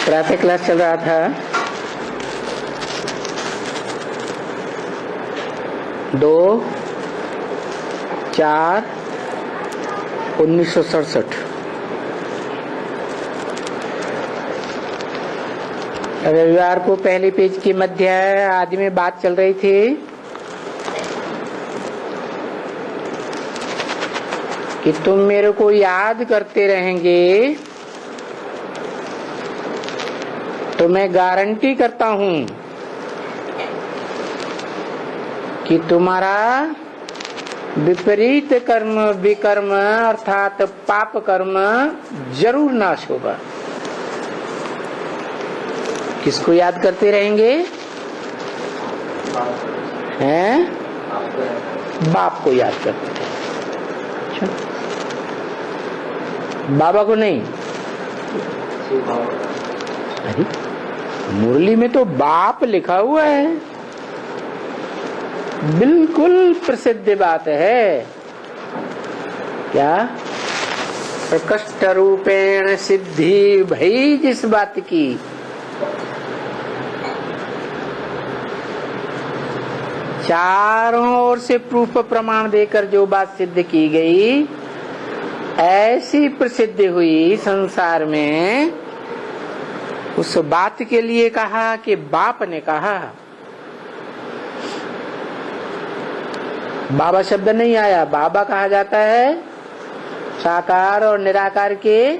प्रातः क्लास चल रहा था 2/4/1967। रविवार को पहले पेज के मध्य आदि में बात चल रही थी कि तुम मेरे को याद करते रहेंगे तो मैं गारंटी करता हूं कि तुम्हारा विपरीत कर्म विकर्म अर्थात पाप कर्म जरूर नाश होगा। किसको याद करते रहेंगे? हैं? बाप को याद करते रहेंगे। अच्छा, बाबा को नहीं। अरे मुरली में तो बाप लिखा हुआ है, बिल्कुल प्रसिद्ध बात है। क्या? प्रकट रूपेण सिद्धि भई जिस बात की, चारों ओर से प्रूफ प्रमाण देकर जो बात सिद्ध की गई, ऐसी प्रसिद्ध हुई संसार में, उस बात के लिए कहा कि बाप ने कहा। बाबा शब्द नहीं आया। बाबा कहा जाता है साकार और निराकार के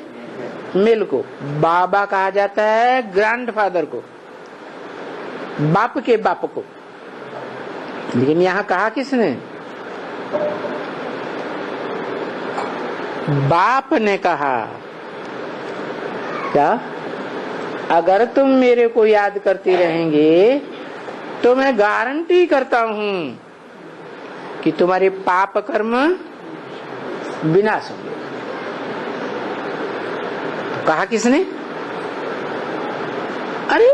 मिल को। बाबा कहा जाता है ग्रैंडफादर को, बाप के बाप को। लेकिन यहाँ कहा किसने? बाप ने कहा। क्या? अगर तुम मेरे को याद करते रहेंगे तो मैं गारंटी करता हूं कि तुम्हारे पाप कर्म विनाश होंगे। तो कहा किसने? अरे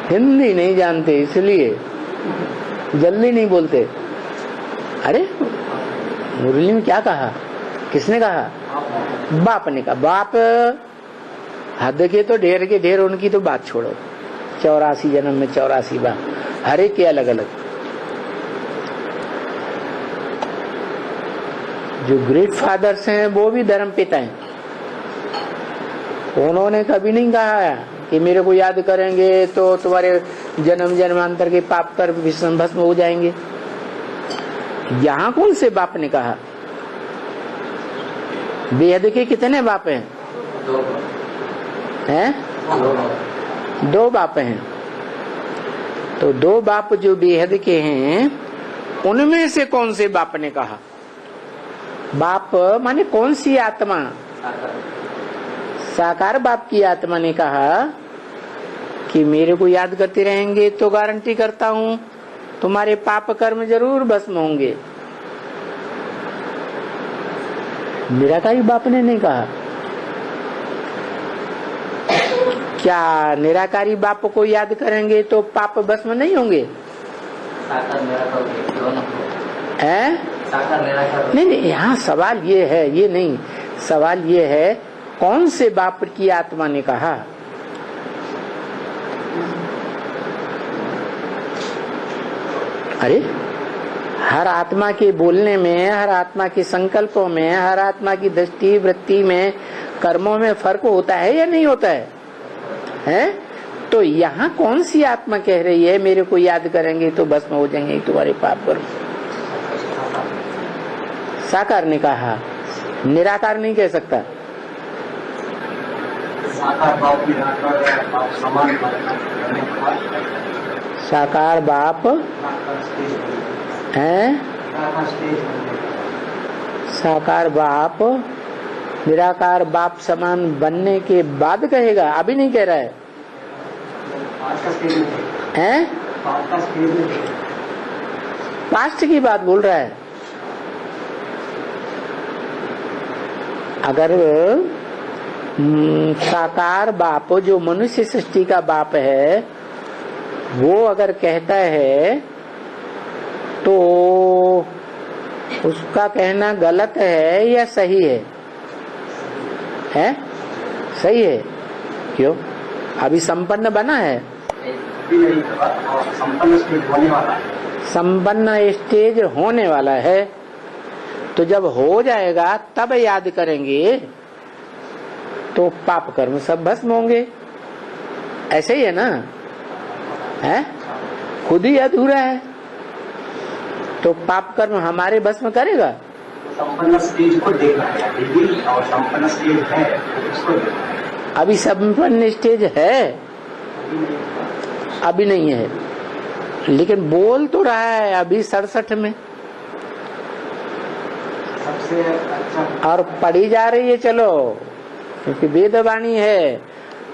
हिंदी नहीं जानते इसलिए जल्दी नहीं बोलते। अरे मुरली में क्या कहा? किसने कहा? बाप ने कहा। बाप हद के तो ढेर के ढेर, उनकी तो बात छोड़ो। 84 जन्म में 84 बाप, हर एक के अलग अलग। जो ग्रेट फादर्स हैं वो भी धर्म पिता हैं। उन्होंने कभी नहीं कहा कि मेरे को याद करेंगे तो तुम्हारे जन्म जन्मांतर के पाप कर भस्म हो जाएंगे। यहाँ कौन से बाप ने कहा? बेहद के कितने बाप हैं? हैं? 2 बाप हैं। तो 2 बाप जो बेहद के हैं, उनमें से कौन से बाप ने कहा? बाप माने कौन सी आत्मा? साकार बाप की आत्मा ने कहा कि मेरे को याद करते रहेंगे तो गारंटी करता हूं तुम्हारे पाप कर्म जरूर भस्म होंगे। निराकारी बाप ने नहीं कहा। क्या निराकारी बाप को याद करेंगे तो पाप भस्म नहीं होंगे? हैं? नहीं नहीं, यहाँ सवाल ये है, ये नहीं, सवाल ये है कौन से बाप की आत्मा ने कहा? अरे हर आत्मा के बोलने में, हर आत्मा के संकल्पों में, हर आत्मा की दृष्टि वृत्ति में, कर्मों में फर्क होता है या नहीं होता है? हैं? तो यहाँ कौन सी आत्मा कह रही है मेरे को याद करेंगे तो भस्म हो जाएंगे तुम्हारे पाप कर्म? साकार ने कहा, निराकार नहीं कह सकता। साकार बाप है, साकार बाप निराकार बाप समान बनने के बाद कहेगा, अभी नहीं कह रहा है। हैं? पास्ट की बात बोल रहा है। अगर साकार बाप जो मनुष्य सृष्टि का बाप है, वो अगर कहता है तो उसका कहना गलत है या सही है? हैं? सही है। क्यों? अभी संपन्न बना है, संपन्न स्टेज होने वाला है। संपन्न स्टेज होने वाला है। तो जब हो जाएगा तब याद करेंगे तो पाप कर्म सब भस्म होंगे। ऐसे ही है ना, है? खुद ही अधूरा है तो पाप कर्म हमारे भस्म करेगा? संपन्न स्टेज को देखना है, अभी और संपन्न स्टेज है उसको देखना है। अभी संपन्न स्टेज है, अभी नहीं है, लेकिन बोल तो रहा है अभी 67 में, सबसे अच्छा और पढ़ी जा रही है। चलो, क्योंकि वेदवाणी है,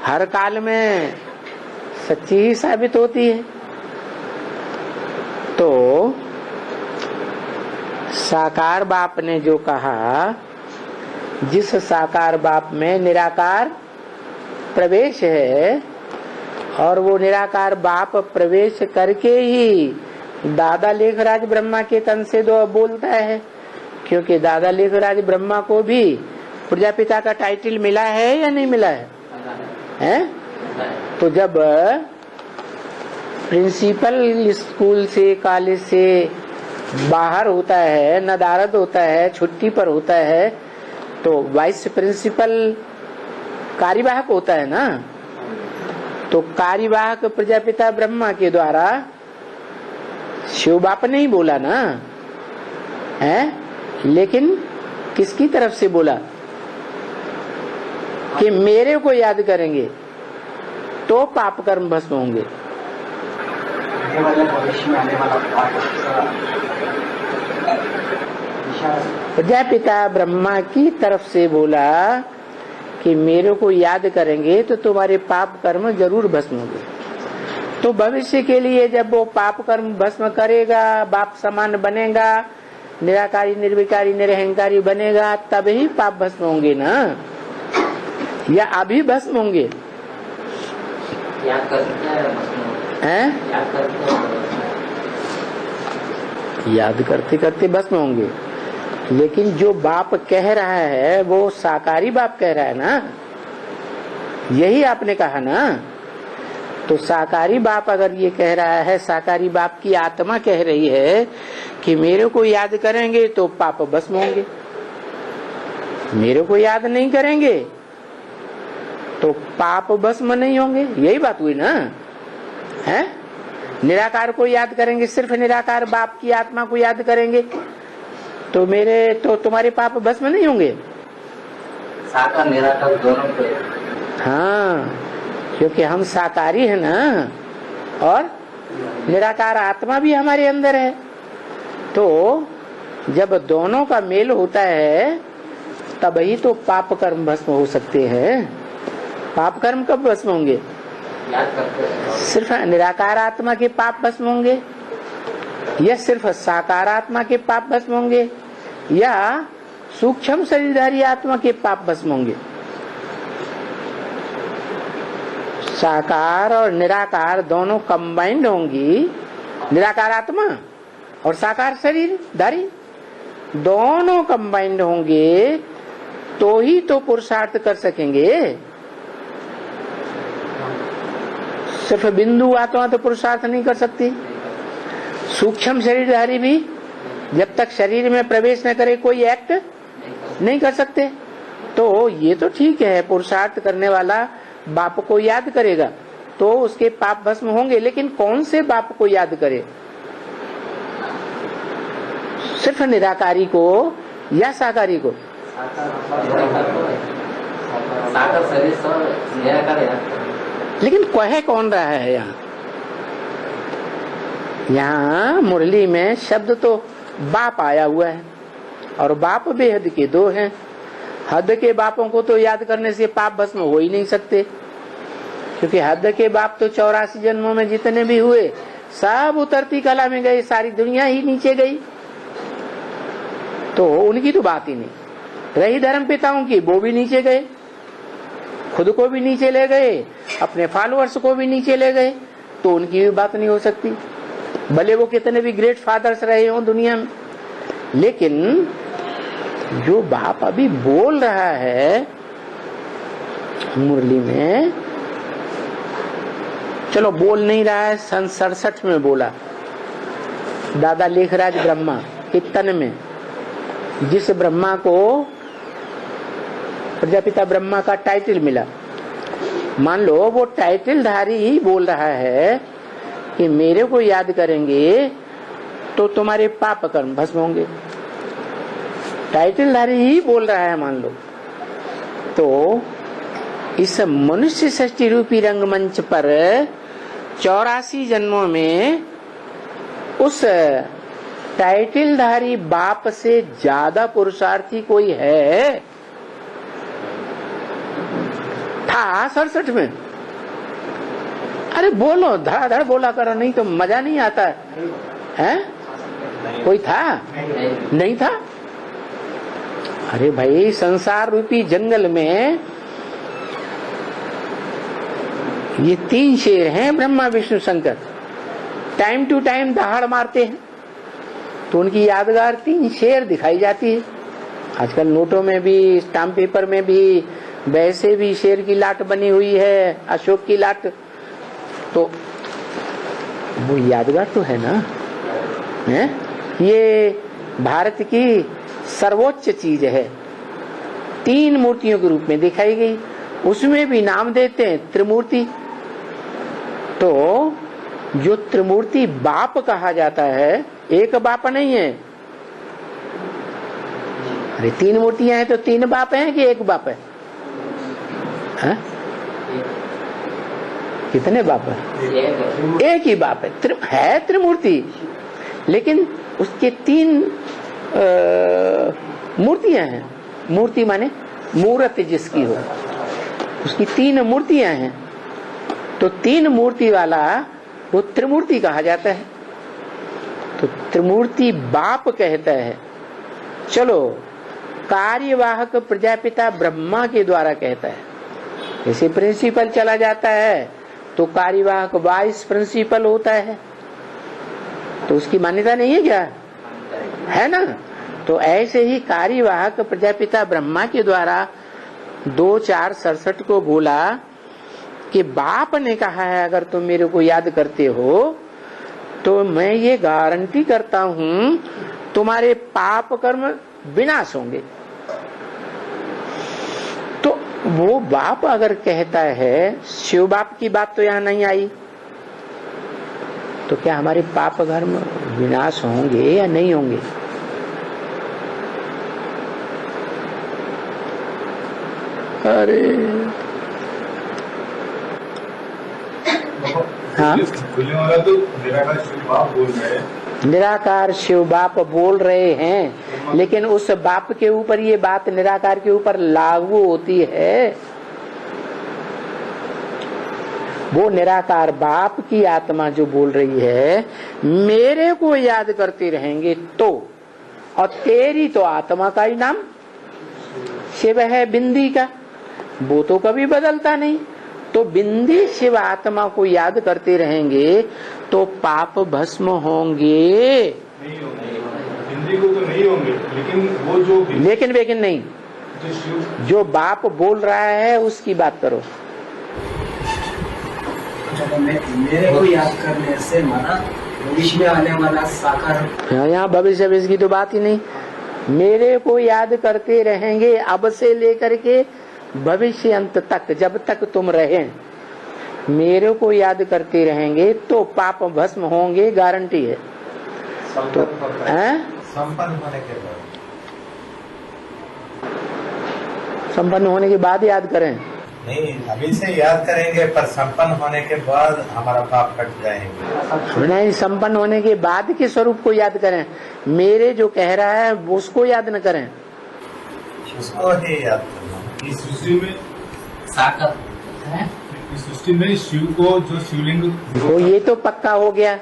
हर काल में सच्ची ही साबित होती है। तो साकार बाप ने जो कहा, जिस साकार बाप में निराकार प्रवेश है, और वो निराकार बाप प्रवेश करके ही दादा लेखराज ब्रह्मा के तन से दो बोलता है। क्योंकि दादा लेखराज ब्रह्मा को भी प्रजापिता का टाइटल मिला है या नहीं मिला है? तो जब प्रिंसिपल स्कूल से, कॉलेज से बाहर होता है, नदारद होता है, छुट्टी पर होता है, तो वाइस प्रिंसिपल कार्यवाहक होता है ना। तो कार्यवाहक प्रजापिता ब्रह्मा के द्वारा शिव बाप ने ही बोला ना, है? लेकिन किसकी तरफ से बोला? कि मेरे को याद करेंगे तो पाप कर्म भस्म होंगे। प्रजापिता ब्रह्मा की तरफ से बोला कि मेरे को याद करेंगे तो तुम्हारे पाप कर्म जरूर भस्म होंगे। तो भविष्य के लिए जब वो पाप कर्म भस्म करेगा, बाप समान बनेगा, निराकारी निर्विकारी निरहंकारी बनेगा, तभी पाप भस्म होंगे ना, या अभी भस्म होंगे? याद करते करते भस्म होंगे। लेकिन जो बाप कह रहा है वो साकारी बाप कह रहा है ना, यही आपने कहा ना। तो साकारी बाप अगर ये कह रहा है, साकारी बाप की आत्मा कह रही है कि मेरे को याद करेंगे तो पाप भस्म होंगे, मेरे को याद नहीं करेंगे तो पाप भस्म नहीं होंगे। यही बात हुई ना, है? निराकार को याद करेंगे, सिर्फ निराकार बाप की आत्मा को याद करेंगे तो तुम्हारे पाप भस्म नहीं होंगे। साकार निराकार दोनों पे। हाँ, क्योंकि हम साकारी है ना, और निराकार आत्मा भी हमारे अंदर है। तो जब दोनों का मेल होता है तभी तो पाप कर्म भस्म हो सकते हैं। पाप कर्म कब भस्म होंगे? सिर्फ निराकार आत्मा के पाप भस्म होंगे, या सिर्फ साकार आत्मा के पाप भस्म होंगे, या सूक्ष्म शरीरधारी आत्मा के पाप भस्म होंगे? साकार और निराकार दोनों कंबाइंड होंगी। निराकार आत्मा और साकार शरीरधारी दोनों कंबाइंड होंगे तो ही तो पुरुषार्थ कर सकेंगे। सिर्फ बिंदु आत्मा तो पुरुषार्थ नहीं कर सकती। सूक्ष्म शरीरधारी भी जब तक शरीर में प्रवेश न करे कोई एक्ट नहीं कर सकते। तो ये तो ठीक है, पुरुषार्थ करने वाला बाप को याद करेगा तो उसके पाप भस्म होंगे, लेकिन कौन से बाप को याद करे? सिर्फ निराकारी को या साकारी को? साकार शरीर से निराकार याद। लेकिन कहे कौन रहा है यहाँ? यहाँ मुरली में शब्द तो बाप आया हुआ है, और बाप बेहद के दो हैं। हद के बापों को तो याद करने से पाप भस्म हो ही नहीं सकते, क्योंकि हद के बाप तो 84 जन्मों में जितने भी हुए सब उतरती कला में गए, सारी दुनिया ही नीचे गई, तो उनकी तो बात ही नहीं रही। धर्म पिताओं की, वो भी नीचे गए, खुद को भी नीचे ले गए, अपने फॉलोअर्स को भी नीचे ले गए, तो उनकी भी बात नहीं हो सकती, भले वो कितने भी ग्रेट फादर्स रहे हो दुनिया में। लेकिन जो बाप अभी बोल रहा है मुरली में चलो बोल नहीं रहा है, सन 67 में बोला दादा लेखराज ब्रह्मा कीर्तन में, जिस ब्रह्मा को प्रजापिता ब्रह्मा का टाइटल मिला। मान लो वो टाइटल धारी ही बोल रहा है कि मेरे को याद करेंगे तो तुम्हारे पाप कर्म भस्म होंगे। टाइटल धारी ही बोल रहा है मान लो, तो इस मनुष्य सृष्टि रूपी रंगमंच पर 84 जन्मों में उस टाइटलधारी बाप से ज्यादा पुरुषार्थी कोई है? था 67 में। अरे बोलो, धड़ाधड़ बोला करो, नहीं तो मजा नहीं आता है। कोई था? नहीं था। अरे भाई, संसार रूपी जंगल में ये 3 शेर हैं, Brahma Vishnu Shankar, time to time दहाड़ मारते हैं, तो उनकी यादगार 3 शेर दिखाई जाती है। आजकल नोटों में भी, स्टाम्प पेपर में भी वैसे भी शेर की लाट बनी हुई है, अशोक की लाट, तो वो यादगार तो है ना, है? ये भारत की सर्वोच्च चीज है, 3 मूर्तियों के रूप में दिखाई गई, उसमें भी नाम देते हैं त्रिमूर्ति। तो जो त्रिमूर्ति बाप कहा जाता है, एक बाप नहीं है। अरे 3 मूर्तियां हैं तो 3 बाप हैं कि एक बाप है? हाँ? कितने बाप है? एक ही बाप है त्रिमूर्ति, लेकिन उसके 3 मूर्तियां हैं। मूर्ति माने मूर्त जिसकी हो, उसकी 3 मूर्तियां हैं, तो 3 मूर्ति वाला वो त्रिमूर्ति कहा जाता है। तो त्रिमूर्ति बाप कहता है। चलो, कार्यवाहक प्रजापिता ब्रह्मा के द्वारा कहता है। जैसे प्रिंसिपल चला जाता है तो कार्यवाहक वाइस प्रिंसिपल होता है, तो उसकी मान्यता नहीं है क्या? है ना? तो ऐसे ही कार्यवाहक प्रजापिता ब्रह्मा के द्वारा 2-4-67 को बोला कि बाप ने कहा है अगर तुम मेरे को याद करते हो तो मैं ये गारंटी करता हूं तुम्हारे पाप कर्म विनाश होंगे। तो वो बाप अगर कहता है, शिव बाप की बात तो यहाँ नहीं आई, तो क्या हमारे पाप कर्म विनाश होंगे या नहीं होंगे? अरे हाँ, तो निराकार शिव बाप बोल रहे हैं। निराकार शिव बाप बोल रहे हैं, लेकिन उस बाप के ऊपर ये बात निराकार के ऊपर लागू होती है। वो निराकार बाप की आत्मा जो बोल रही है, मेरे को याद करते रहेंगे तो, और तेरी तो आत्मा का ही नाम शिव है, बिंदी का, वो तो कभी बदलता नहीं। तो बिंदी शिव आत्मा को याद करते रहेंगे तो पाप भस्म होंगे? नहीं होंगे, हिंदी को तो नहीं होंगे, लेकिन वो जो लेकिन नहीं, जो बाप बोल रहा है उसकी बात करो। मेरे को याद करने से माना भविष्य में आने वाला साकार। यहाँ भविष्य की तो बात ही नहीं। मेरे को याद करते रहेंगे अब से लेकर के भविष्य अंत तक, जब तक तुम रहे मेरे को याद करते रहेंगे तो पाप भस्म होंगे, गारंटी है। तो संपन्न होने के बाद, संपन्न होने के बाद याद करें? नहीं, अभी से याद करेंगे, पर संपन्न होने के बाद हमारा पाप कट जाएंगे। नहीं, संपन्न होने के बाद के स्वरूप को याद करें। मेरे जो कह रहा है उसको याद न करें, उसको ही याद करना। इस सृष्टि में साकर है, इस सृष्टि में शिव को जो शिवलिंग, तो ये तो पक्का हो गया।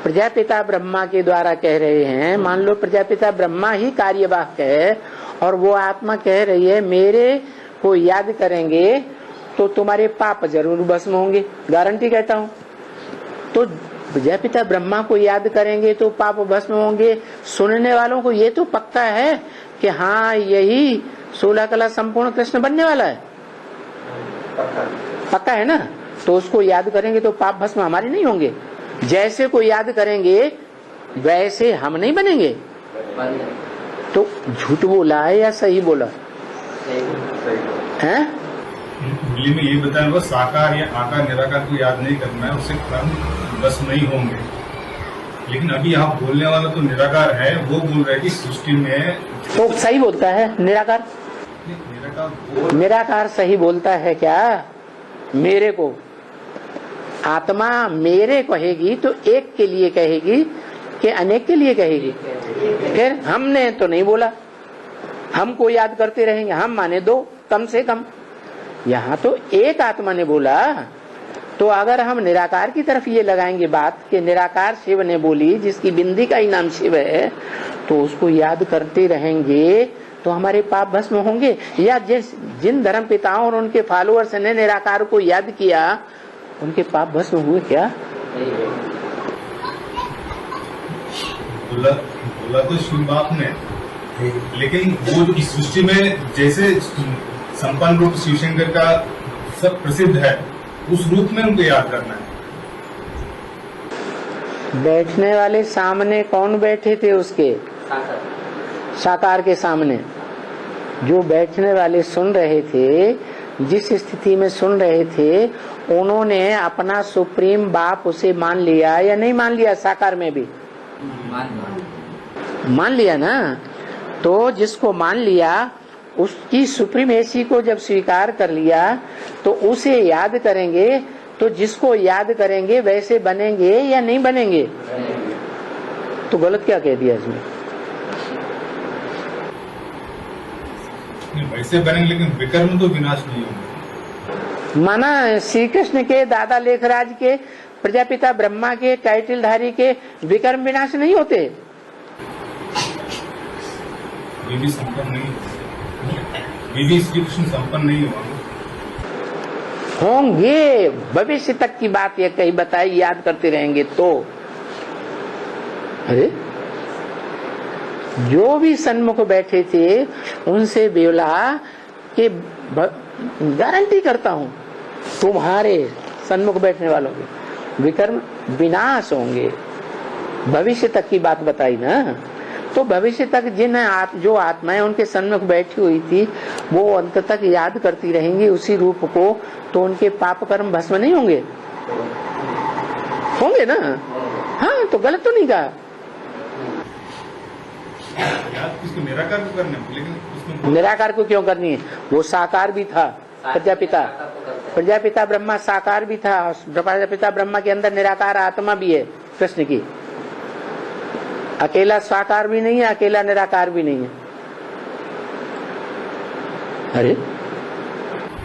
प्रजापिता ब्रह्मा के द्वारा कह रहे हैं, मान लो प्रजापिता ब्रह्मा ही कार्यवाहक है और वो आत्मा कह रही है मेरे को याद करेंगे तो तुम्हारे पाप जरूर भस्म होंगे, गारंटी कहता हूँ। तो प्रजापिता ब्रह्मा को याद करेंगे तो पाप भस्म होंगे। सुनने वालों को ये तो पक्का है कि हाँ, यही 16 कला संपूर्ण कृष्ण बनने वाला है, पक्का है ना? तो उसको याद करेंगे तो पाप भस्म हमारे नहीं होंगे। जैसे को याद करेंगे वैसे हम नहीं बनेंगे। तो झूठ बोला है या सही बोला है? हिंदी में ये बताया हुआ साकार या आकार निराकार को याद नहीं करना है, उससे कर्म बस नहीं होंगे। लेकिन अभी आप बोलने वाला तो निराकार है, वो बोल रहे कि सृष्टि में तो सही बोलता है निराकार। निराकार सही बोलता है क्या? मेरे को आत्मा मेरे कहेगी तो एक के लिए कहेगी कि अनेक के लिए कहेगी? फिर हमने तो नहीं बोला, हमको याद करते रहेंगे, हम माने दो कम से कम। यहाँ तो एक आत्मा ने बोला। तो अगर हम निराकार की तरफ ये लगाएंगे बात कि निराकार शिव ने बोली, जिसकी बिंदी का ही नाम शिव है, तो उसको याद करते रहेंगे तो हमारे पाप भस्म होंगे। या जिन धर्म पिताओं और उनके फॉलोअर्स ने निराकार को याद किया, उनके पाप भस्म हुए क्या? बोला तो शिव बाप ने, लेकिन वो इस सृष्टि में जैसे संपन्न रूप शिवशंकर का सब प्रसिद्ध है, उस रूप में उनको याद करना है। बैठने वाले सामने कौन बैठे थे उसके? साकार के सामने जो बैठने वाले सुन रहे थे, जिस स्थिति में सुन रहे थे, उन्होंने अपना सुप्रीम बाप उसे मान लिया या नहीं मान लिया? साकार में भी मान लिया ना। तो जिसको मान लिया, उसकी सुप्रीमेसी को जब स्वीकार कर लिया, तो उसे याद करेंगे। तो जिसको याद करेंगे वैसे बनेंगे या नहीं बनेंगे? तो गलत क्या कह दिया इसमें? वैसे बनेंगे, लेकिन विकर्म तो विनाश नहीं होंगे। माना श्री कृष्ण के, दादा लेखराज के, प्रजापिता ब्रह्मा के, टाइटलधारी के विकर्म विनाश नहीं होते? वे भी संपन्न नहीं, वे भी श्री कृष्ण संपन्न नहीं होंगे। भविष्य तक की बात ये कहीं बताई, याद करते रहेंगे तो। अरे जो भी सन्मुख बैठे थे उनसे बोला कि गारंटी करता हूं तुम्हारे सन्मुख बैठने वालों के विकर्म विनाश होंगे। भविष्य तक की बात बताई ना। तो भविष्य तक जो आत्माएं उनके सन्मुख बैठी हुई थी, वो अंत तक याद करती रहेंगी उसी रूप को, तो उनके पाप कर्म भस्म नहीं होंगे? होंगे ना। हाँ, तो गलत तो नहीं कहा। निराकार को करने, लेकिन उसमें निराकार को क्यों करनी है? वो साकार भी था, प्रजापिता ब्रह्मा साकार भी था। प्रजापिता ब्रह्मा के अंदर निराकार आत्मा भी है कृष्ण की। अकेला साकार भी नहीं है, अकेला निराकार भी नहीं है। अरे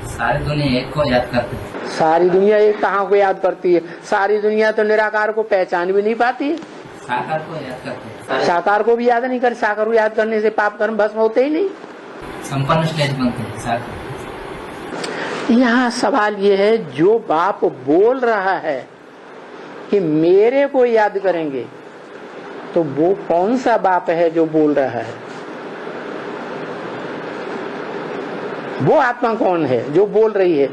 सारी दुनिया एक को याद करते हैं। सारी दुनिया एक कहाँ को याद करती है? सारी दुनिया तो निराकार को पहचान भी नहीं पाती है। साकार को याद करते हैं। साकार को भी याद नहीं कर। साकार को याद करने से पाप कर्म भस्म होते ही नहीं। संपन्न स्टेज बनते हैं साकार। यहाँ सवाल ये है, जो बाप बोल रहा है कि मेरे को याद करेंगे, तो वो कौन सा बाप है जो बोल रहा है? वो आत्मा कौन है जो बोल रही है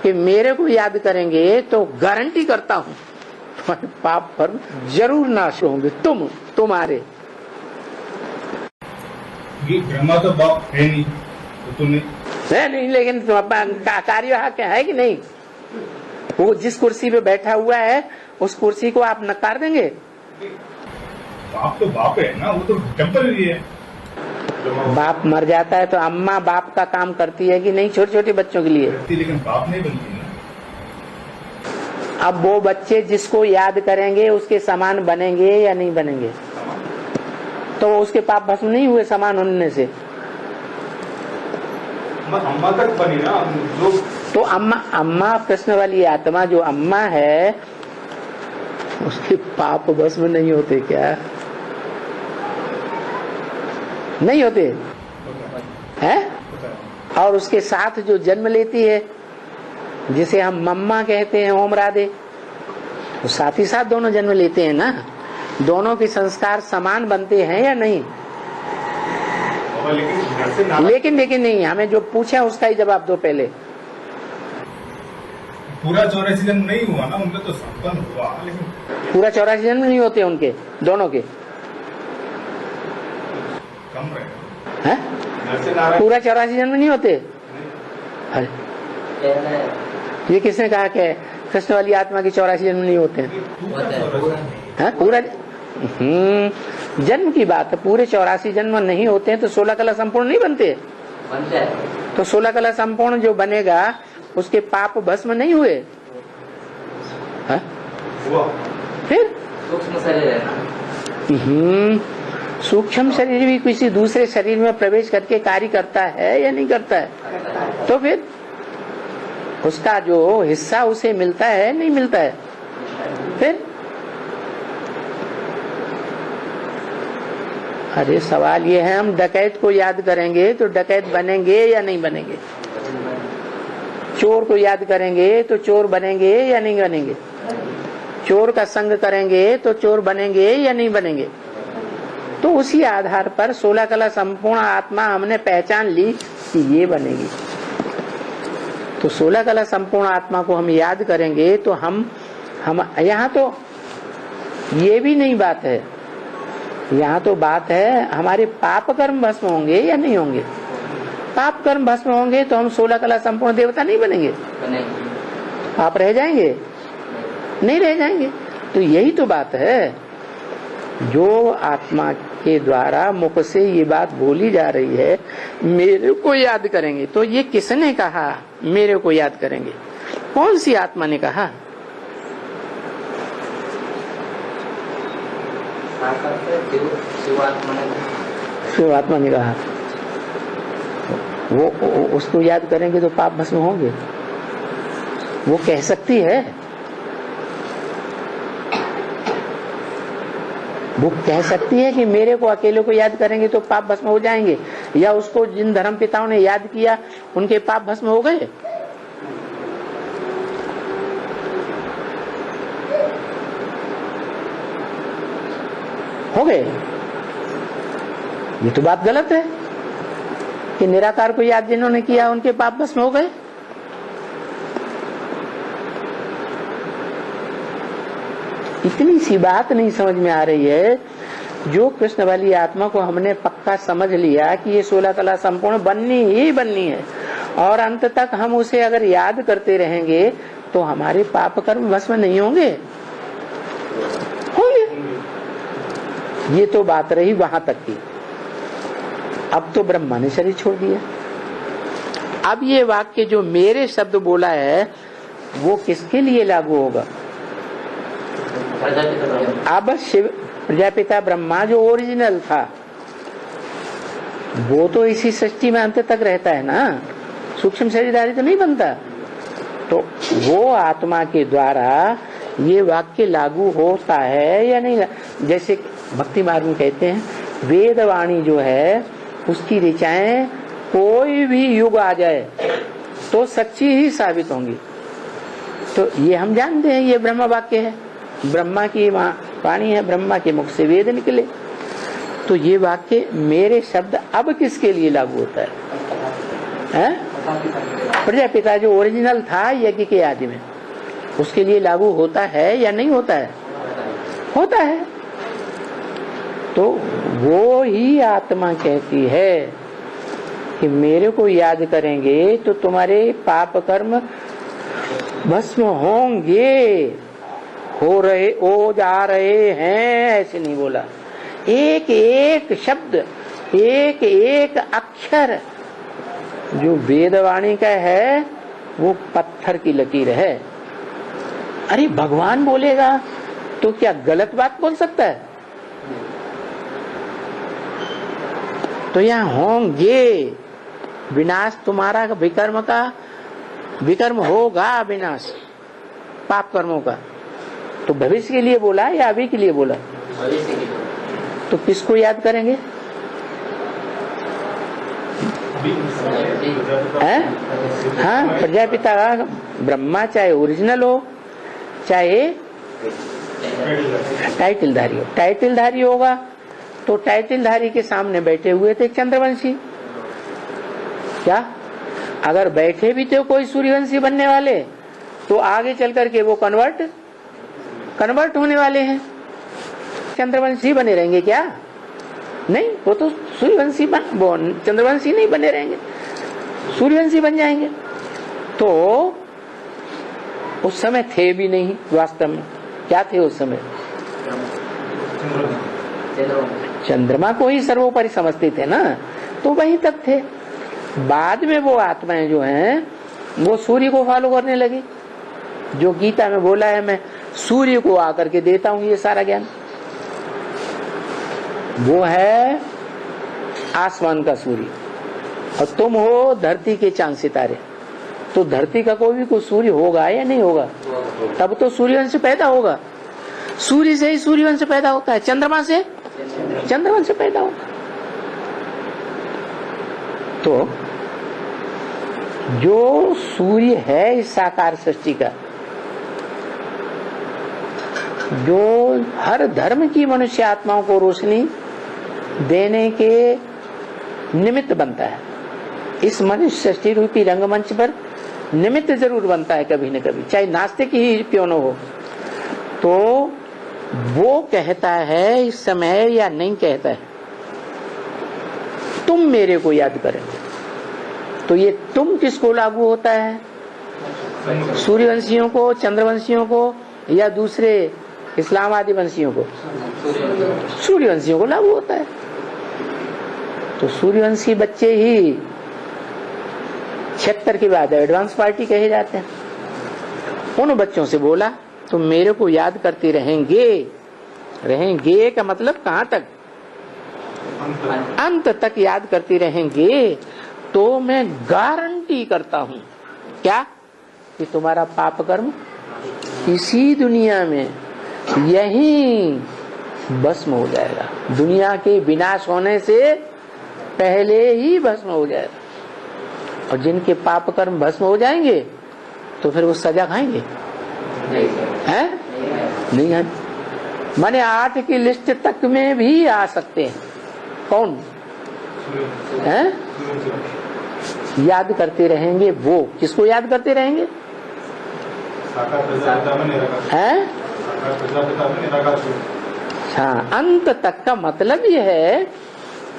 कि मेरे को याद करेंगे तो गारंटी करता हूं तुम्हारे पाप कर्म जरूर नाश होंगे, तुम्हारे। ब्रह्मा तो बाप है नहीं, तो नहीं, लेकिन कार्यवाहक है कि नहीं? वो जिस कुर्सी पे बैठा हुआ है, उस कुर्सी को आप नकार देंगे? बाप तो बाप है ना, वो तो टेम्पररी है। बाप मर जाता है तो अम्मा बाप का काम करती है कि नहीं? छोटे छोटे बच्चों के लिए, लेकिन बाप नहीं बनती ना। अब वो बच्चे जिसको याद करेंगे उसके समान बनेंगे या नहीं बनेंगे? तो उसके पाप भस्म नहीं हुए समान होने से? अम्मा तक बनी ना जो। तो अम्मा कृष्ण वाली आत्मा जो अम्मा है, उसके पाप भस्म नहीं होते क्या? नहीं होते हैं? और उसके साथ जो जन्म लेती है, जिसे हम मम्मा कहते हैं, ओम राधे, तो साथ ही साथ दोनों जन्म लेते हैं ना। दोनों के संस्कार समान बनते हैं या नहीं? लेकिन नहीं, हमें जो पूछा उसका ही जवाब दो पहले। पूरा 84 जन्म नहीं हुआ ना उनका, तो संपन्न हुआ, लेकिन पूरा 84 जन्म नहीं होते उनके, दोनों के कम रहेगा। हैं? पूरा 84 जन्म नहीं होते। अरे ये किसने कहा कि कृष्ण वाली आत्मा की 84 जन्म नहीं होते हैं? पूरा जन्म की बात है, पूरे 84 जन्म नहीं होते हैं तो 16 कला संपूर्ण नहीं बनते। तो 16 कला संपूर्ण जो बनेगा उसके पाप भस्म नहीं हुए? है? फिर सूक्ष्म शरीर है ना, सूक्ष्म शरीर भी किसी दूसरे शरीर में प्रवेश करके कार्य करता है या नहीं करता है? तो फिर उसका जो हिस्सा उसे मिलता है नहीं मिलता है? फिर अरे सवाल ये है, हम डकैत को याद करेंगे तो डकैत बनेंगे या नहीं बनेंगे? चोर को याद करेंगे तो चोर बनेंगे या नहीं बनेंगे? चोर का संग करेंगे तो चोर बनेंगे या नहीं बनेंगे? तो उसी आधार पर 16 कला संपूर्ण आत्मा हमने पहचान ली कि ये बनेगी। तो 16 कला संपूर्ण आत्मा को हम याद करेंगे तो हम यहाँ तो ये भी नहीं बात है, यहाँ तो बात है हमारे पाप कर्म भस्म होंगे या नहीं होंगे। पाप कर्म भस्म होंगे तो हम 16 कला संपूर्ण देवता नहीं बनेंगे, पाप रह जाएंगे? नहीं रह जाएंगे। तो यही तो बात है, जो आत्मा के द्वारा मुख से ये बात बोली जा रही है, मेरे को याद करेंगे। तो ये किसने कहा मेरे को याद करेंगे? कौन सी आत्मा ने कहा? शिवात्मा ने कहा। वो उसको याद करेंगे तो पाप भस्म होंगे, वो कह सकती है। वो कह सकती है कि मेरे को अकेले को याद करेंगे तो पाप भस्म हो जाएंगे, या उसको जिन धर्म पिताओं ने याद किया उनके पाप भस्म हो गए? हो गए? ये तो बात गलत है कि निराकार को याद जिन्होंने किया उनके पाप भस्म हो गए। इतनी सी बात नहीं समझ में आ रही है। जो कृष्ण वाली आत्मा को हमने पक्का समझ लिया कि ये 16 कला संपूर्ण बननी ही बननी है, और अंत तक हम उसे अगर याद करते रहेंगे तो हमारे पाप कर्म भस्म नहीं होंगे? होंगे। ये तो बात रही वहां तक की। अब तो ब्रह्मा ने शरीर छोड़ दिया। अब ये वाक्य जो मेरे शब्द बोला है वो किसके लिए लागू होगा? अब शिव प्रजापिता ब्रह्मा जो ओरिजिनल था वो तो इसी सृष्टि में अंत तक रहता है ना, सूक्ष्म शरीरधारी तो नहीं बनता। तो वो आत्मा के द्वारा ये वाक्य लागू होता है या नहीं? जैसे भक्ति मार्ग में कहते हैं वेदवाणी जो है उसकी ऋचाएं कोई भी युग आ जाए तो सच्ची ही साबित होंगी। तो ये हम जानते हैं ये ब्रह्म वाक्य है, ब्रह्मा की वाणी है, ब्रह्मा के मुख से वेद निकले। तो ये वाक्य मेरे शब्द अब किसके लिए लागू होता है? प्रजापिता जो ओरिजिनल था यज्ञ के आदि में, उसके लिए लागू होता है या नहीं होता है? होता है। तो वो ही आत्मा कहती है कि मेरे को याद करेंगे तो तुम्हारे पाप कर्म भस्म होंगे, हो जा रहे हैं, ऐसे नहीं बोला। एक एक शब्द, एक एक अक्षर जो वेदवाणी का है वो पत्थर की लकीर है। अरे भगवान बोलेगा तो क्या गलत बात बोल सकता है? तो यहाँ होंगे विनाश तुम्हारा, विकर्म का विकर्म होगा, विनाश पाप कर्मों का। तो भविष्य के लिए बोला या अभी के लिए बोला? भविष्य के लिए। तो किसको याद करेंगे? हाँ, प्रजापिता ब्रह्मा, चाहे ओरिजिनल हो चाहे टाइटलधारी हो। टाइटलधारी होगा तो टाइटलधारी के सामने बैठे हुए थे चंद्रवंशी। क्या अगर बैठे भी थे कोई सूर्यवंशी बनने वाले तो आगे चल करके वो कन्वर्ट होने वाले हैं। चंद्रवंशी बने रहेंगे क्या? नहीं, वो तो सूर्यवंशी वो चंद्रवंशी नहीं बने रहेंगे, सूर्यवंशी बन जाएंगे। तो उस समय थे भी नहीं, वास्तव में क्या थे उस समय? चंद्रमा को ही सर्वोपरि समझते थे ना, तो वहीं तक थे। बाद में वो आत्माएं जो हैं वो सूर्य को फॉलो करने लगी। जो गीता में बोला है, मैं सूर्य को आकर के देता हूं ये सारा ज्ञान, वो है आसमान का सूर्य, और तुम हो धरती के चांद सितारे। तो धरती का कोई सूर्य होगा या नहीं होगा? तब तो सूर्यवंश पैदा होगा। सूर्य से ही सूर्यवंश पैदा होता है, चंद्रमा से चंद्रवंश पैदा होता है। तो जो सूर्य है इस साकार सृष्टि का, जो हर धर्म की मनुष्य आत्माओं को रोशनी देने के निमित्त बनता है, इस मनुष्य सृष्टि रूपी रंगमंच पर निमित्त जरूर बनता है कभी न कभी, चाहे नास्तिक ही क्यों न हो। तो वो कहता है इस समय, या नहीं कहता है, तुम मेरे को याद करेंगे। तो ये तुम किसको लागू होता है? सूर्यवंशियों को, चंद्रवंशियों को, या दूसरे इस्लामादी वंशियों को? सूर्यवंशियों को लागू होता है। तो सूर्यवंशी बच्चे ही 76 के बाद एडवांस पार्टी कहे जाते हैं। उन बच्चों से बोला तुम मेरे को याद करते रहेंगे का मतलब कहाँ तक? अंत तक याद करते रहेंगे। तो मैं गारंटी करता हूं क्या कि तुम्हारा पाप कर्म इसी दुनिया में यही भस्म हो जाएगा, दुनिया के विनाश होने से पहले ही भस्म हो जाएगा। और जिनके पाप कर्म भस्म हो जाएंगे तो फिर वो सजा खाएंगे? हैं? नहीं है। माने 8 की लिस्ट तक में भी आ सकते हैं। कौन है? याद करते रहेंगे। वो किसको याद करते रहेंगे? हैं? हाँ, अंत तक का मतलब ये है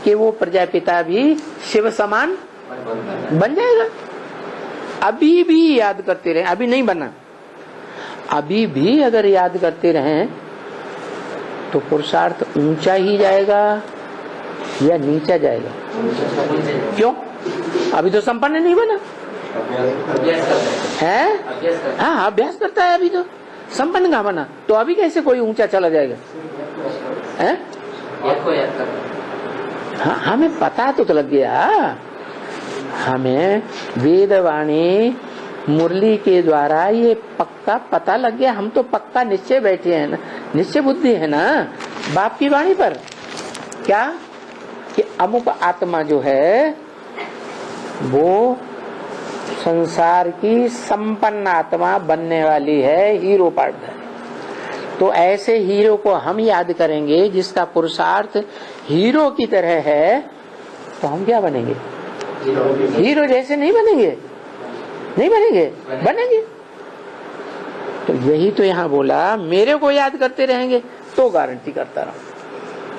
कि वो प्रजापिता भी शिव समान बन जाएगा। अभी भी याद करते रहे, अभी नहीं बना, अभी भी अगर याद करते रहें तो पुरुषार्थ ऊंचा ही जाएगा या नीचा जाएगा? क्यों? अभी तो संपन्न नहीं बना है। हाँ, अभ्यास करता है, अभी तो संपन्न कहाँ बना, तो अभी कैसे कोई ऊंचा चला जाएगा? है? हाँ, हमें पता तो लग गया, हमें वेदवाणी मुरली के द्वारा ये पक्का पता लग गया। हम तो पक्का निश्चय बैठे हैं ना, निश्चय बुद्धि है ना बाप की वाणी पर। क्या कि अमुक आत्मा जो है वो संसार की संपन्न आत्मा बनने वाली है, हीरो पार्टनर। तो ऐसे हीरो को हम याद करेंगे जिसका पुरुषार्थ हीरो की तरह है, तो हम क्या बनेंगे? हीरो जैसे नहीं बनेंगे, नहीं बनेंगे, बनेंगे। तो यही तो यहाँ बोला, मेरे को याद करते रहेंगे तो गारंटी करता रहा।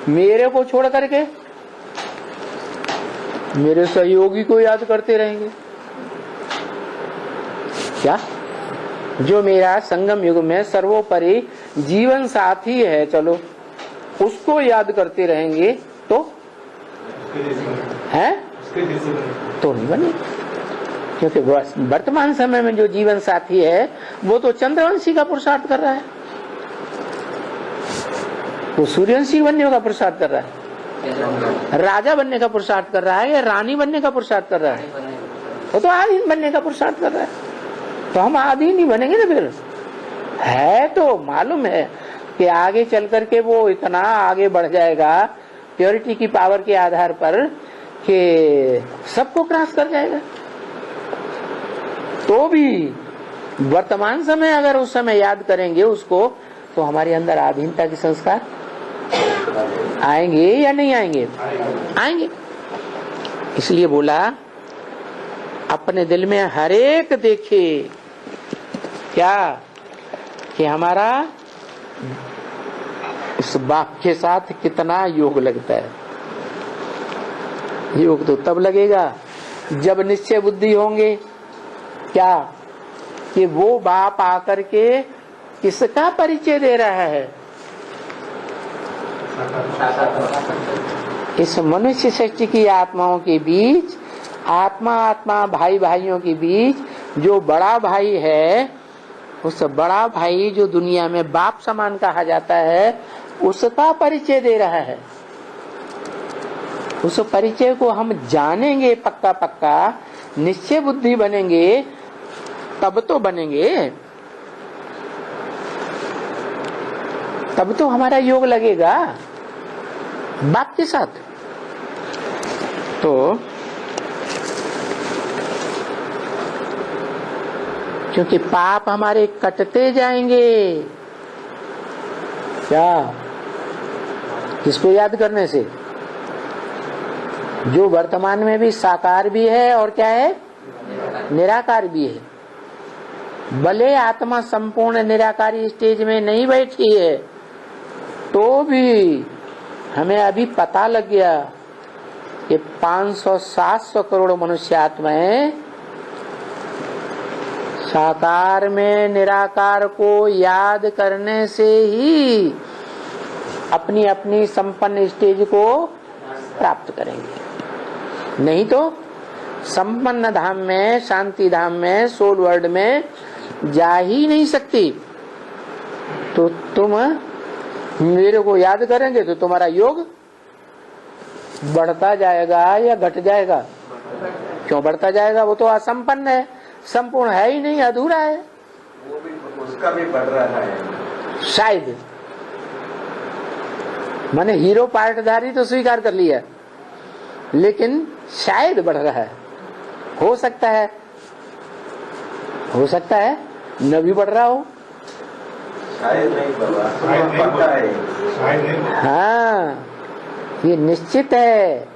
मेरे को छोड़ करके मेरे सहयोगी को याद करते रहेंगे क्या? जो मेरा संगम युग में सर्वोपरि जीवन साथी है, चलो उसको याद करते रहेंगे तो है, तो नहीं बने। क्योंकि वर्तमान समय में जो जीवन साथी है वो तो चंद्रवंशी का पुरुषार्थ कर रहा है, वो सूर्यवंशी बनने का पुरुषार्थ कर रहा है, राजा बनने का पुरुषार्थ कर रहा है या रानी बनने का पुरुषार्थ कर रहा है? वो तो आधीन बनने का पुरुषार्थ कर रहा है। तो हम आधीन ही बनेंगे ना फिर। है तो मालूम है कि आगे चल करके वो इतना आगे बढ़ जाएगा प्योरिटी की पावर के आधार पर कि सबको क्रॉस कर जाएगा। तो भी वर्तमान समय अगर उस समय याद करेंगे उसको, तो हमारे अंदर आधीनता के संस्कार आएंगे या नहीं आएंगे? आएंगे। इसलिए बोला अपने दिल में हरेक देखे क्या कि हमारा इस बाप के साथ कितना योग लगता है। योग तो तब लगेगा जब निश्चय बुद्धि होंगे। क्या कि वो बाप आकर के किसका परिचय दे रहा है? इस मनुष्य सृष्टि की आत्माओं के बीच, आत्मा आत्मा भाई भाइयों के बीच जो बड़ा भाई है, उस बड़ा भाई जो दुनिया में बाप समान कहा जाता है, उसका परिचय दे रहा है। उस परिचय को हम जानेंगे पक्का पक्का, निश्चय बुद्धि बनेंगे, तब तो बनेंगे, तब तो हमारा योग लगेगा बाप के साथ। तो क्योंकि पाप हमारे कटते जाएंगे। क्या? किसको याद करने से? जो वर्तमान में भी साकार भी है और क्या है, निराकार भी है। भले आत्मा संपूर्ण निराकारी स्टेज में नहीं बैठी है, तो भी हमें अभी पता लग गया कि 500-700 करोड़ मनुष्य आत्माएं साकार में निराकार को याद करने से ही अपनी अपनी संपन्न स्टेज को प्राप्त करेंगे। नहीं तो संपन्न धाम में, शांति धाम में, सोल वर्ल्ड में जा ही नहीं सकती। तो तुम मेरे को याद करेंगे तो तुम्हारा योग बढ़ता जाएगा या घट जाएगा? क्यों बढ़ता जाएगा? वो तो असंपन्न है, संपूर्ण है ही नहीं, अधूरा है। वो भी उसका भी बढ़ रहा है शायद। मैंने हीरो पार्टधारी तो स्वीकार कर लिया, लेकिन शायद बढ़ रहा है। हो सकता है, हो सकता है न भी बढ़ रहा हो। शायद नहीं बढ़ रहा, पता है शायद नहीं। हाँ, ये निश्चित है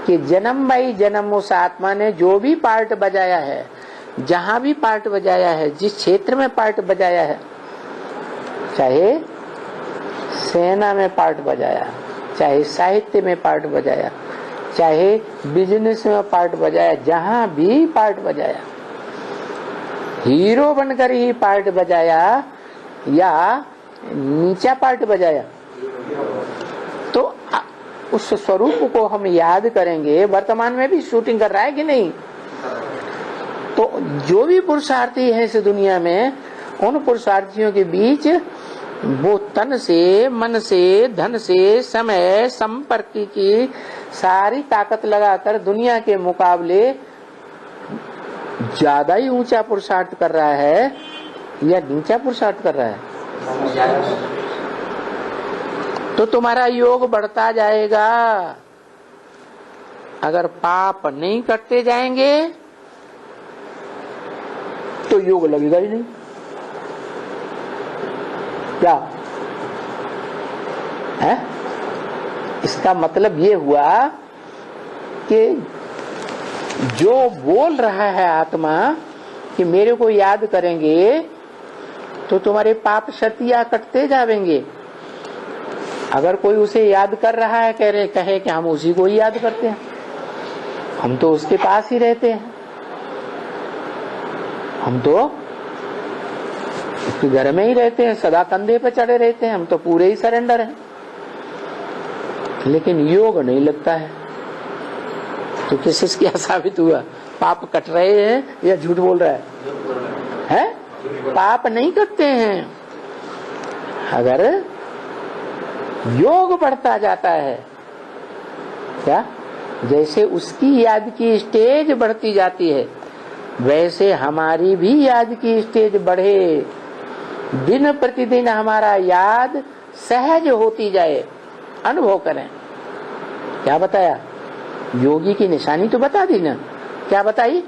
कि जन्म बाई जन्म उस आत्मा ने जो भी पार्ट बजाया है, जहां भी पार्ट बजाया है, जिस क्षेत्र में पार्ट बजाया है, चाहे सेना में पार्ट बजाया, चाहे साहित्य में पार्ट बजाया, चाहे बिजनेस में पार्ट बजाया, जहां भी पार्ट बजाया, हीरो बनकर ही पार्ट बजाया या नीचा पार्ट बजाया, तो उस स्वरूप को हम याद करेंगे। वर्तमान में भी शूटिंग कर रहा है कि नहीं? तो जो भी पुरुषार्थी है इस दुनिया में, उन पुरुषार्थियों के बीच वो तन से, मन से, धन से, समय, संपर्क की सारी ताकत लगाकर दुनिया के मुकाबले ज्यादा ही ऊंचा पुरुषार्थ कर रहा है या नीचा पुरुषार्थ कर रहा है? तो तुम्हारा योग बढ़ता जाएगा। अगर पाप नहीं करते जाएंगे तो योग लगेगा ही नहीं। क्या है? इसका मतलब ये हुआ कि जो बोल रहा है आत्मा कि मेरे को याद करेंगे तो तुम्हारे पाप शतिया कटते जाएंगे। अगर कोई उसे याद कर रहा है, कहे कि हम उसी को ही याद करते हैं, हम तो उसके पास ही रहते हैं, हम तो उसके घर में ही रहते हैं, सदा कंधे पे चढ़े रहते हैं, हम तो पूरे ही सरेंडर हैं, लेकिन योग नहीं लगता है। तो किस क्या साबित हुआ? पाप कट रहे हैं या झूठ बोल रहा है? पाप नहीं करते हैं। अगर योग बढ़ता जाता है, क्या जैसे उसकी याद की स्टेज बढ़ती जाती है, वैसे हमारी भी याद की स्टेज बढ़े, दिन प्रतिदिन हमारा याद सहज होती जाए, अनुभव करें। क्या बताया? योगी की निशानी तो बता दी ना। क्या बताई?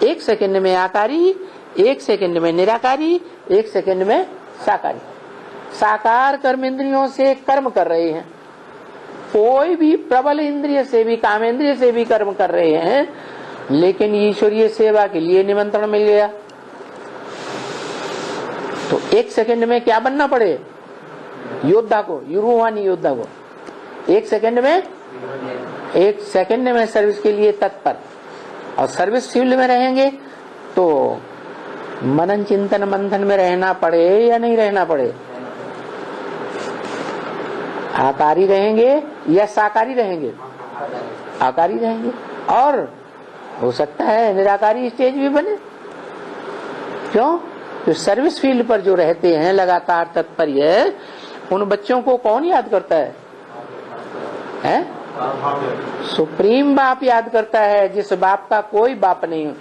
1 सेकंड में आकारी, 1 सेकंड में निराकारी, 1 सेकंड में साकारी। साकार कर्म इंद्रियों से कर्म कर रहे हैं, कोई भी प्रबल इंद्रिय से भी, कामेंद्रिय से भी कर्म कर रहे हैं, लेकिन ईश्वरीय सेवा के लिए निमंत्रण मिल गया। तो 1 सेकंड में क्या बनना पड़े? योद्धा को, यूरोवानी योद्धा को 1 सेकंड में सर्विस के लिए तत्पर। और सर्विस फील्ड में रहेंगे तो मनन चिंतन मंथन में रहना पड़े या नहीं रहना पड़े? आकारी रहेंगे या साकारी रहेंगे? आकारी रहेंगे। और हो सकता है निराकारी स्टेज भी बने। क्यों? तो सर्विस फील्ड पर जो रहते हैं लगातार तत्पर्य, उन बच्चों को कौन याद करता है? सुप्रीम बाप याद करता है। जिस बाप का कोई बाप नहीं हो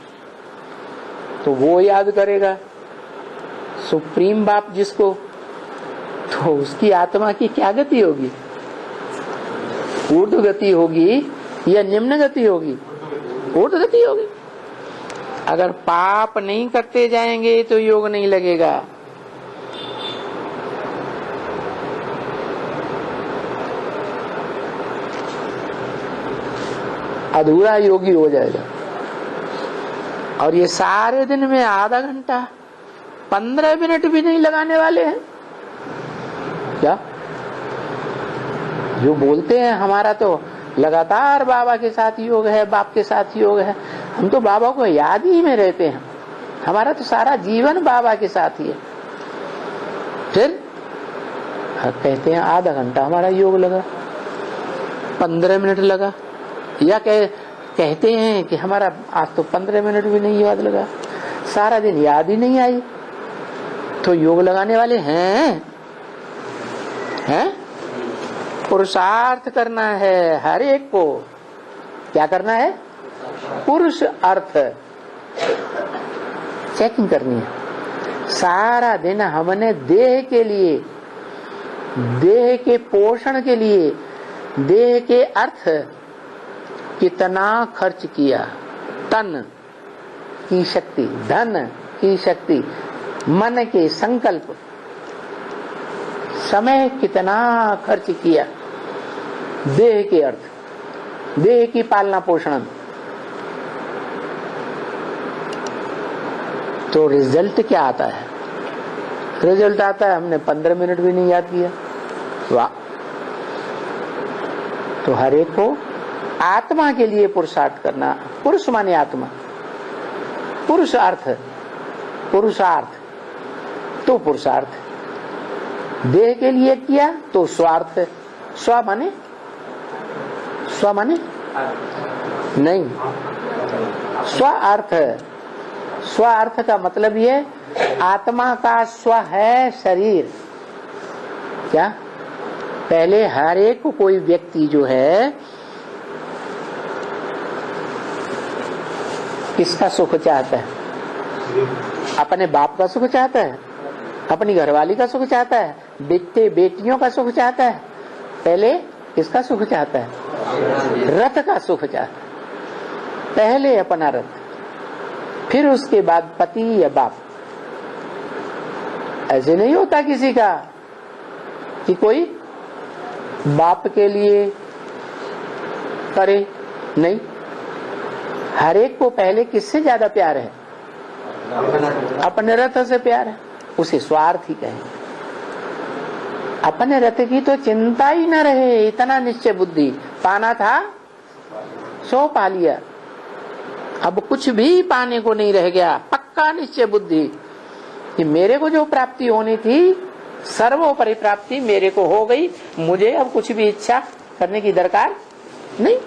तो वो याद करेगा सुप्रीम बाप जिसको, तो उसकी आत्मा की क्या गति होगी? ऊर्ध्व गति होगी या निम्न गति होगी? ऊर्ध्व गति होगी। अगर पाप नहीं करते जाएंगे तो योग नहीं लगेगा। अधूरा योगी हो जाएगा। और ये सारे दिन में आधा घंटा 15 मिनट भी नहीं लगाने वाले हैं क्या? जो बोलते हैं हमारा तो लगातार बाबा के साथ योग है, बाप के साथ योग है, हम तो बाबा को याद ही में रहते हैं। हमारा तो सारा जीवन बाबा के साथ ही है। फिर कहते हैं आधा घंटा हमारा योग लगा, 15 मिनट लगा, या कहते हैं कि हमारा आज तो 15 मिनट भी नहीं याद लगा, सारा दिन याद ही नहीं आई। तो योग लगाने वाले हैं? पुरुषार्थ करना है हर एक को। क्या करना है? पुरुष अर्थ चेकिंग करनी है। सारा दिन हमने देह के लिए, देह के पोषण के लिए, देह के अर्थ कितना खर्च किया। तन की शक्ति, धन की शक्ति, मन के संकल्प, समय कितना खर्च किया देह के अर्थ, देह की पालना पोषण। तो रिजल्ट क्या आता है? रिजल्ट आता है हमने 15 मिनट भी नहीं याद किया। वाह! तो हर एक को आत्मा के लिए पुरुषार्थ करना। पुरुष माने आत्मा, पुरुषार्थ, पुरुषार्थ तो पुरुषार्थ। देह के लिए किया तो स्वार्थ। स्व माने, स्व माने नहीं, स्वार्थ। स्वार्थ का मतलब ये आत्मा का स्व है शरीर। क्या? पहले हर एक को कोई व्यक्ति जो है किसका सुख चाहता है? अपने बाप का सुख चाहता है, अपनी घरवाली का सुख चाहता है, बेटे बेटियों का सुख चाहता है। पहले किसका सुख चाहता है? रथ का सुख चाहता है। पहले अपना रथ, फिर उसके बाद पति या बाप। ऐसे नहीं होता किसी का कि कोई बाप के लिए करे, नहीं। हर एक को पहले किससे ज्यादा प्यार है? अपने रथ से प्यार है, उसे स्वार्थ ही कहें। अपने रथ की तो चिंता ही न रहे, इतना निश्चय बुद्धि। पाना था सो पा लिया, अब कुछ भी पाने को नहीं रह गया। पक्का निश्चय बुद्धि कि मेरे को जो प्राप्ति होनी थी, सर्वोपरि प्राप्ति मेरे को हो गई, मुझे अब कुछ भी इच्छा करने की दरकार नहीं।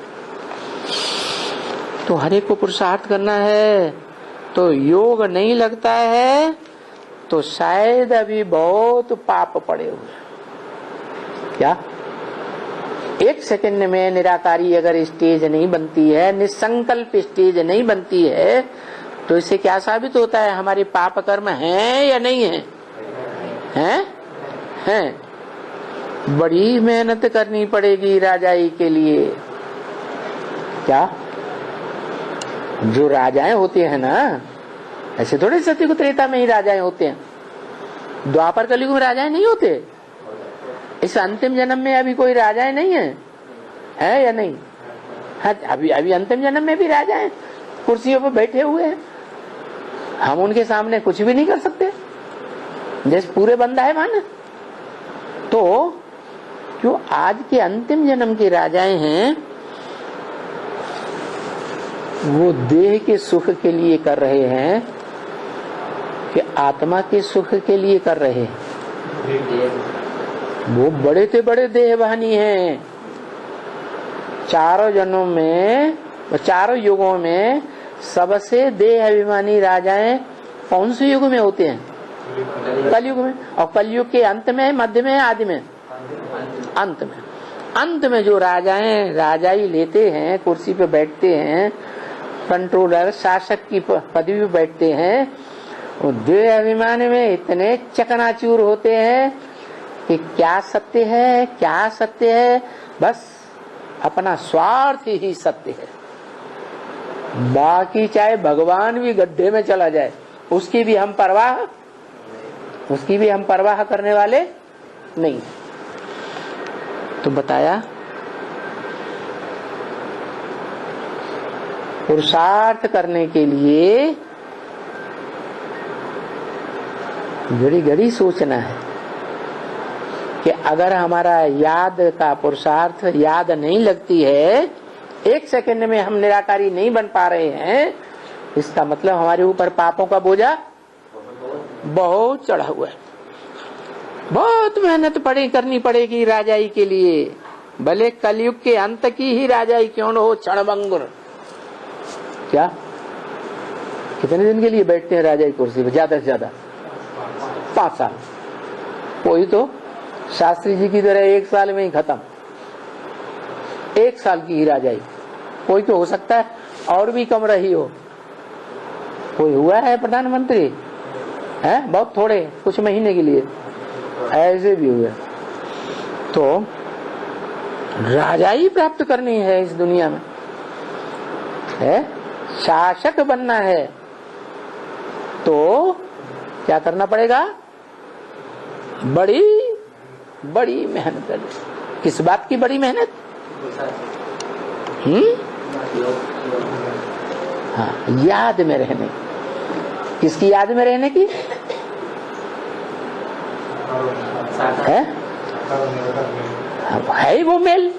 तो हर एक को पुरुषार्थ करना है। तो योग नहीं लगता है तो शायद अभी बहुत पाप पड़े हुए। क्या? 1 सेकंड में निराकारी अगर स्टेज नहीं बनती है, निसंकल्प स्टेज नहीं बनती है, तो इससे क्या साबित होता है? हमारे पाप कर्म हैं या नहीं है? हैं। बड़ी मेहनत करनी पड़ेगी राजाई के लिए। क्या? जो राजाएं होते हैं ना, ऐसे थोड़े सत्युग त्रेता में ही राजाएं होते हैं। द्वापर कलयुग में राजाएं नहीं होते। इस अंतिम जन्म में अभी कोई राजाएं नहीं है या नहीं? हाँ, अभी अंतिम जन्म में भी राजाएं कुर्सियों पर बैठे हुए हैं। हम उनके सामने कुछ भी नहीं कर सकते। जैसे पूरे बंदा है माना। तो जो आज के अंतिम जन्म के राजाएं हैं वो देह के सुख के लिए कर रहे हैं कि आत्मा के सुख के लिए कर रहे हैं। वो बड़े से बड़े देहवानी हैं। चारों जन्मों में, चारों युगों में सबसे देह अभिमानी राजाएं कौन से युग में होते हैं? कलयुग में। और कलयुग के अंत में, मध्य में, आदि में? अंत में। अंत में जो राजाएं राजाई लेते हैं, कुर्सी पे बैठते हैं, कंट्रोलर शासक की पदवी पे बैठते हैं, वो देह अभिमान में इतने चकनाचूर होते हैं कि क्या सत्य है, क्या सत्य है, बस अपना स्वार्थ ही सत्य है। बाकी चाहे भगवान भी गड्ढे में चला जाए उसकी भी हम परवाह करने वाले नहीं। तो बताया पुरुषार्थ करने के लिए घड़ी घड़ी सोचना है कि अगर हमारा याद का पुरुषार्थ याद नहीं लगती है, एक सेकंड में हम निराकारी नहीं बन पा रहे हैं, इसका मतलब हमारे ऊपर पापों का बोझा बहुत चढ़ा हुआ है। बहुत मेहनत करनी पड़ेगी राजाई के लिए, भले कलयुग के अंत की ही राजाई क्यों न हो। क्षणभंगुर क्या कितने दिन के लिए बैठते हैं राजाई कुर्सी पे? ज्यादा से ज्यादा 5 साल। कोई तो शास्त्री जी की तरह 1 साल में ही खत्म, 1 साल की ही राजाई। कोई तो हो सकता है और भी कम रही हो। कोई हुआ है प्रधानमंत्री है बहुत थोड़े, कुछ महीने के लिए, ऐसे भी हुए। तो राजाई प्राप्त करनी है इस दुनिया में, है शासक बनना है, तो क्या करना पड़ेगा? बड़ी बड़ी मेहनत करनी। किस बात की बड़ी मेहनत? हाँ, याद में रहने। किसकी याद में रहने की है वो मेल।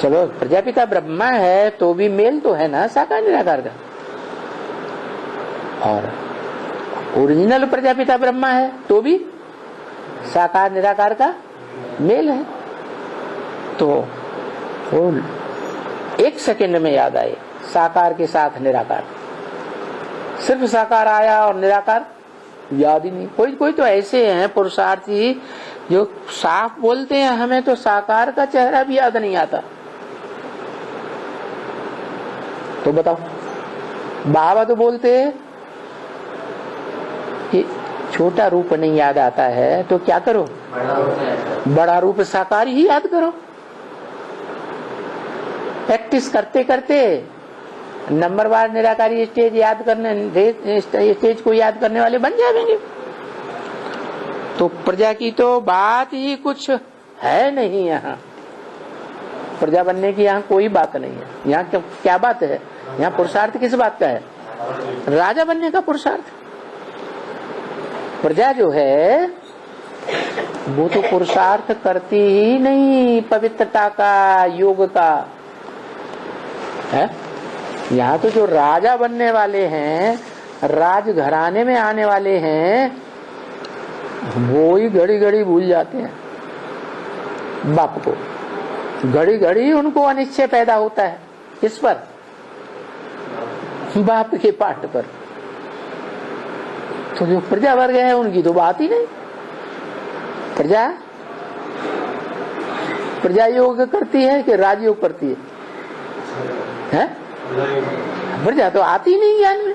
चलो प्रजापिता ब्रह्मा है तो भी मेल तो है ना साकार निराकार का, और ओरिजिनल प्रजापिता ब्रह्मा है तो भी साकार निराकार का मेल है। तो वो 1 सेकंड में याद आए, साकार के साथ निराकार। सिर्फ साकार आया और निराकार याद ही नहीं। कोई तो ऐसे हैं पुरुषार्थी जो साफ बोलते हैं हमें तो साकार का चेहरा भी याद नहीं आता। तो बताओ, बाबा तो बोलते हैं कि छोटा रूप नहीं याद आता है तो क्या करो? बड़ा रूप साकार ही याद करो। प्रैक्टिस करते करते नंबरवार निराकारी स्टेज याद करने, स्टेज को याद करने वाले बन जाएंगे। तो प्रजा की तो बात ही कुछ है नहीं। यहाँ प्रजा बनने की यहाँ कोई बात नहीं है। यहाँ क्या बात है? यहाँ पुरुषार्थ किस बात का है? राजा बनने का पुरुषार्थ। प्रजा जो है वो तो पुरुषार्थ करती ही नहीं पवित्रता का, योग का है। यहाँ तो जो राजा बनने वाले हैं, राजघराने में आने वाले हैं, वो ही घड़ी घड़ी भूल जाते हैं बाप को। घड़ी घड़ी उनको अनिश्चय पैदा होता है। किस पर? बाप के पाठ पर। तो जो प्रजा वर्ग है उनकी तो बात ही नहीं। प्रजा योग करती है कि राजयोग करती है? प्रजा तो आती नहीं ज्ञान में।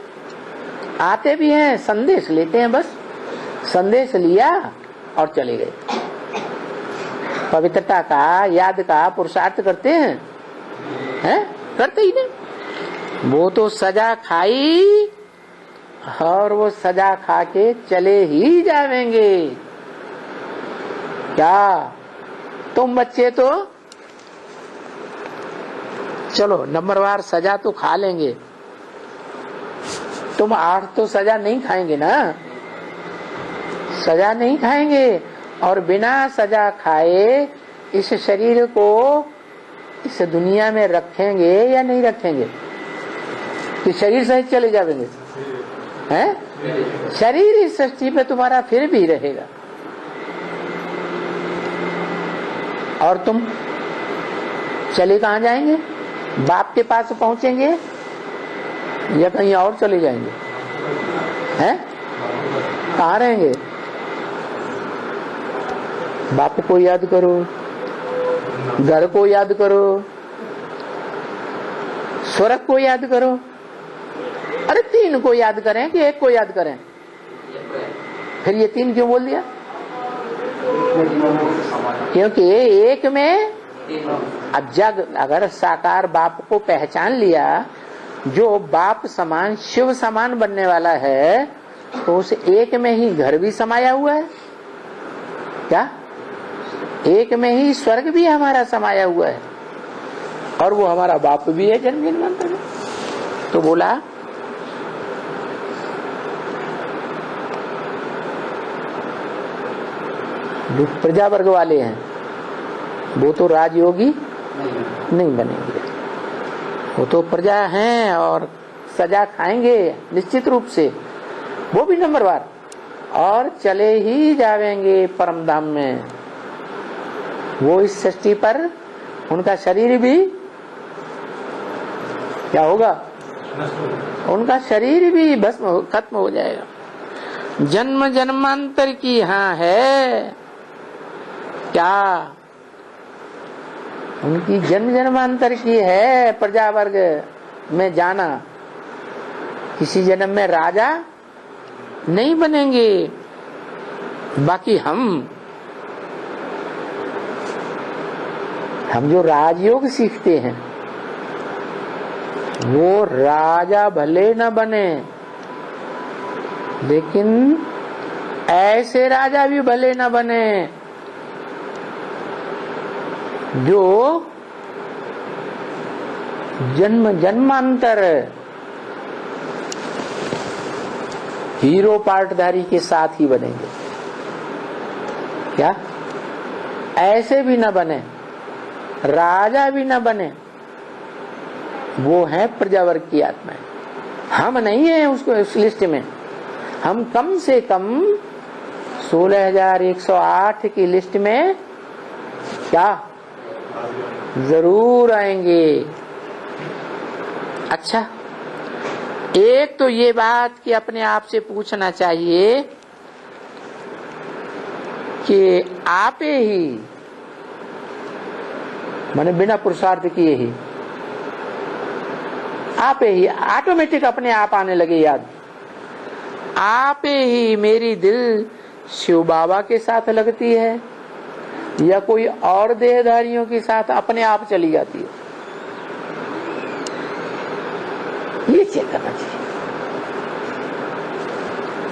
आते भी हैं, संदेश लेते हैं, बस संदेश लिया और चले गए। पवित्रता का, याद का पुरुषार्थ करते हैं? करते ही नहीं। वो तो सजा खाई और वो सजा खा के चले ही जाएंगे। क्या तुम बच्चे तो चलो नंबरवार सजा तो खा लेंगे, तुम 8 तो सजा नहीं खाएंगे ना। सजा नहीं खाएंगे, और बिना सजा खाए इस शरीर को इस दुनिया में रखेंगे या नहीं रखेंगे? कि शरीर सहित चले जाएंगे? हैं? शरीर इस सृष्टि पे तुम्हारा फिर भी रहेगा, और तुम चले कहाँ जाएंगे? बाप के पास पहुंचेंगे या कहीं और चले जाएंगे? हैं? कहाँ रहेंगे? बाप को याद करो, घर को याद करो, स्वर्ग को याद करो। अरे तीन को याद करें कि एक को याद करें? फिर ये तीन क्यों बोल दिया? क्योंकि एक में अब जग अगर साकार बाप को पहचान लिया, जो बाप समान शिव समान बनने वाला है, तो उस एक में ही घर भी समाया हुआ है। क्या? एक में ही स्वर्ग भी हमारा समाया हुआ है, और वो हमारा बाप भी है जन्म जन्मांतर में। तो बोला जो प्रजा वर्ग वाले हैं वो तो राजयोगी नहीं बनेंगे, वो तो प्रजा हैं और सजा खाएंगे निश्चित रूप से, वो भी नंबरवार, और चले ही जाएंगे परम धाम में। वो इस सृष्टि पर उनका शरीर भी क्या होगा? उनका शरीर भी भस्म खत्म हो जाएगा। जन्म जन्मांतर की हाँ है क्या? उनकी जन्म जन्मांतर की है प्रजा वर्ग में जाना। किसी जन्म में राजा नहीं बनेंगे। बाकी हम जो राजयोग सीखते हैं वो राजा भले न बने, लेकिन ऐसे राजा भी भले न बने जो जन्म जन्मांतर हीरो पार्टधारी के साथ ही बनेंगे। क्या? ऐसे भी न बने, राजा भी न बने। वो है प्रजावर्ग की आत्माएं। हम नहीं है उसको उस लिस्ट में। हम कम से कम 16,108 की लिस्ट में क्या जरूर आएंगे। अच्छा, एक तो ये बात कि अपने आप से पूछना चाहिए कि आपे ही माने बिना पुरुषार्थ किए ही आपे ही ऑटोमेटिक अपने आप आने लगे याद। आपे ही मेरी दिल शिव बाबा के साथ लगती है या कोई और देहधारियों के साथ अपने आप चली जाती है? ये चेक करना चाहिए।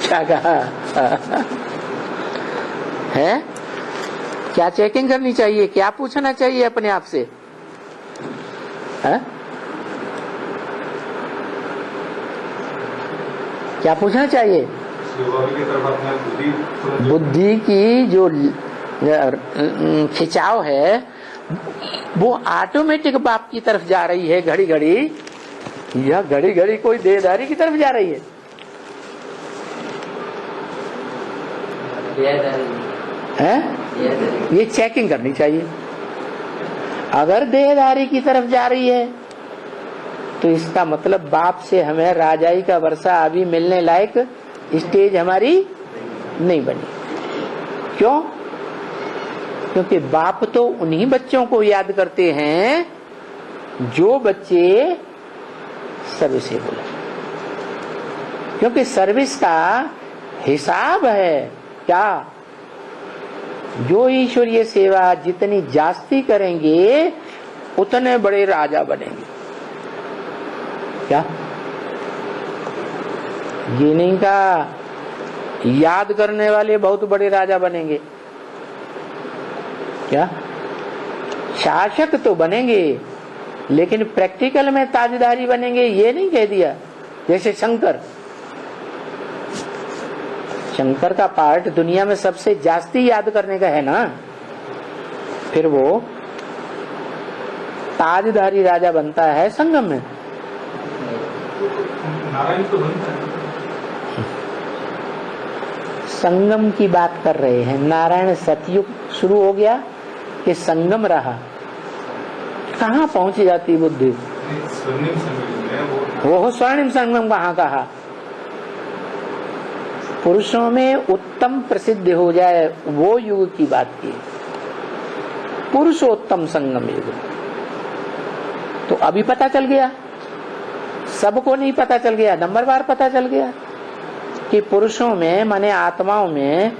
क्या कहा है? क्या चेकिंग करनी चाहिए? क्या पूछना चाहिए अपने आप से? है? क्या पूछना चाहिए? बुद्धि की जो खिंचाव है वो ऑटोमेटिक बाप की तरफ जा रही है घड़ी घड़ी, या घड़ी घड़ी कोई देहधारी की तरफ जा रही है? हैं? ये चेकिंग करनी चाहिए। अगर देहधारी की तरफ जा रही है तो इसका मतलब बाप से हमें राजाई का वर्षा अभी मिलने लायक स्टेज हमारी नहीं बनी। क्यों? क्योंकि बाप तो उन्हीं बच्चों को याद करते हैं जो बच्चे सर्विसेबल है। क्योंकि सर्विस का हिसाब है क्या? जो ईश्वरीय सेवा जितनी जास्ती करेंगे उतने बड़े राजा बनेंगे। क्या? ये नहीं कहा याद करने वाले बहुत बड़े राजा बनेंगे। क्या? शासक तो बनेंगे लेकिन प्रैक्टिकल में ताजदारी बनेंगे ये नहीं कह दिया। जैसे शंकर शंकर का पार्ट दुनिया में सबसे जास्ती याद करने का है ना, फिर वो ताजधारी राजा बनता है संगम में। नारायण तो बनता है। संगम की बात कर रहे हैं। नारायण सतयुग शुरू हो गया कि संगम रहा, कहाँ पहुंच जाती बुद्धि? स्वर्णिम संगम है वो स्वर्णिम संगम कहाँ कहा? पुरुषों में उत्तम प्रसिद्ध हो जाए वो युग की बात की, पुरुषोत्तम संगम युग। तो अभी पता चल गया, सबको नहीं पता चल गया, नंबरवार पता चल गया कि पुरुषों में माने आत्माओं में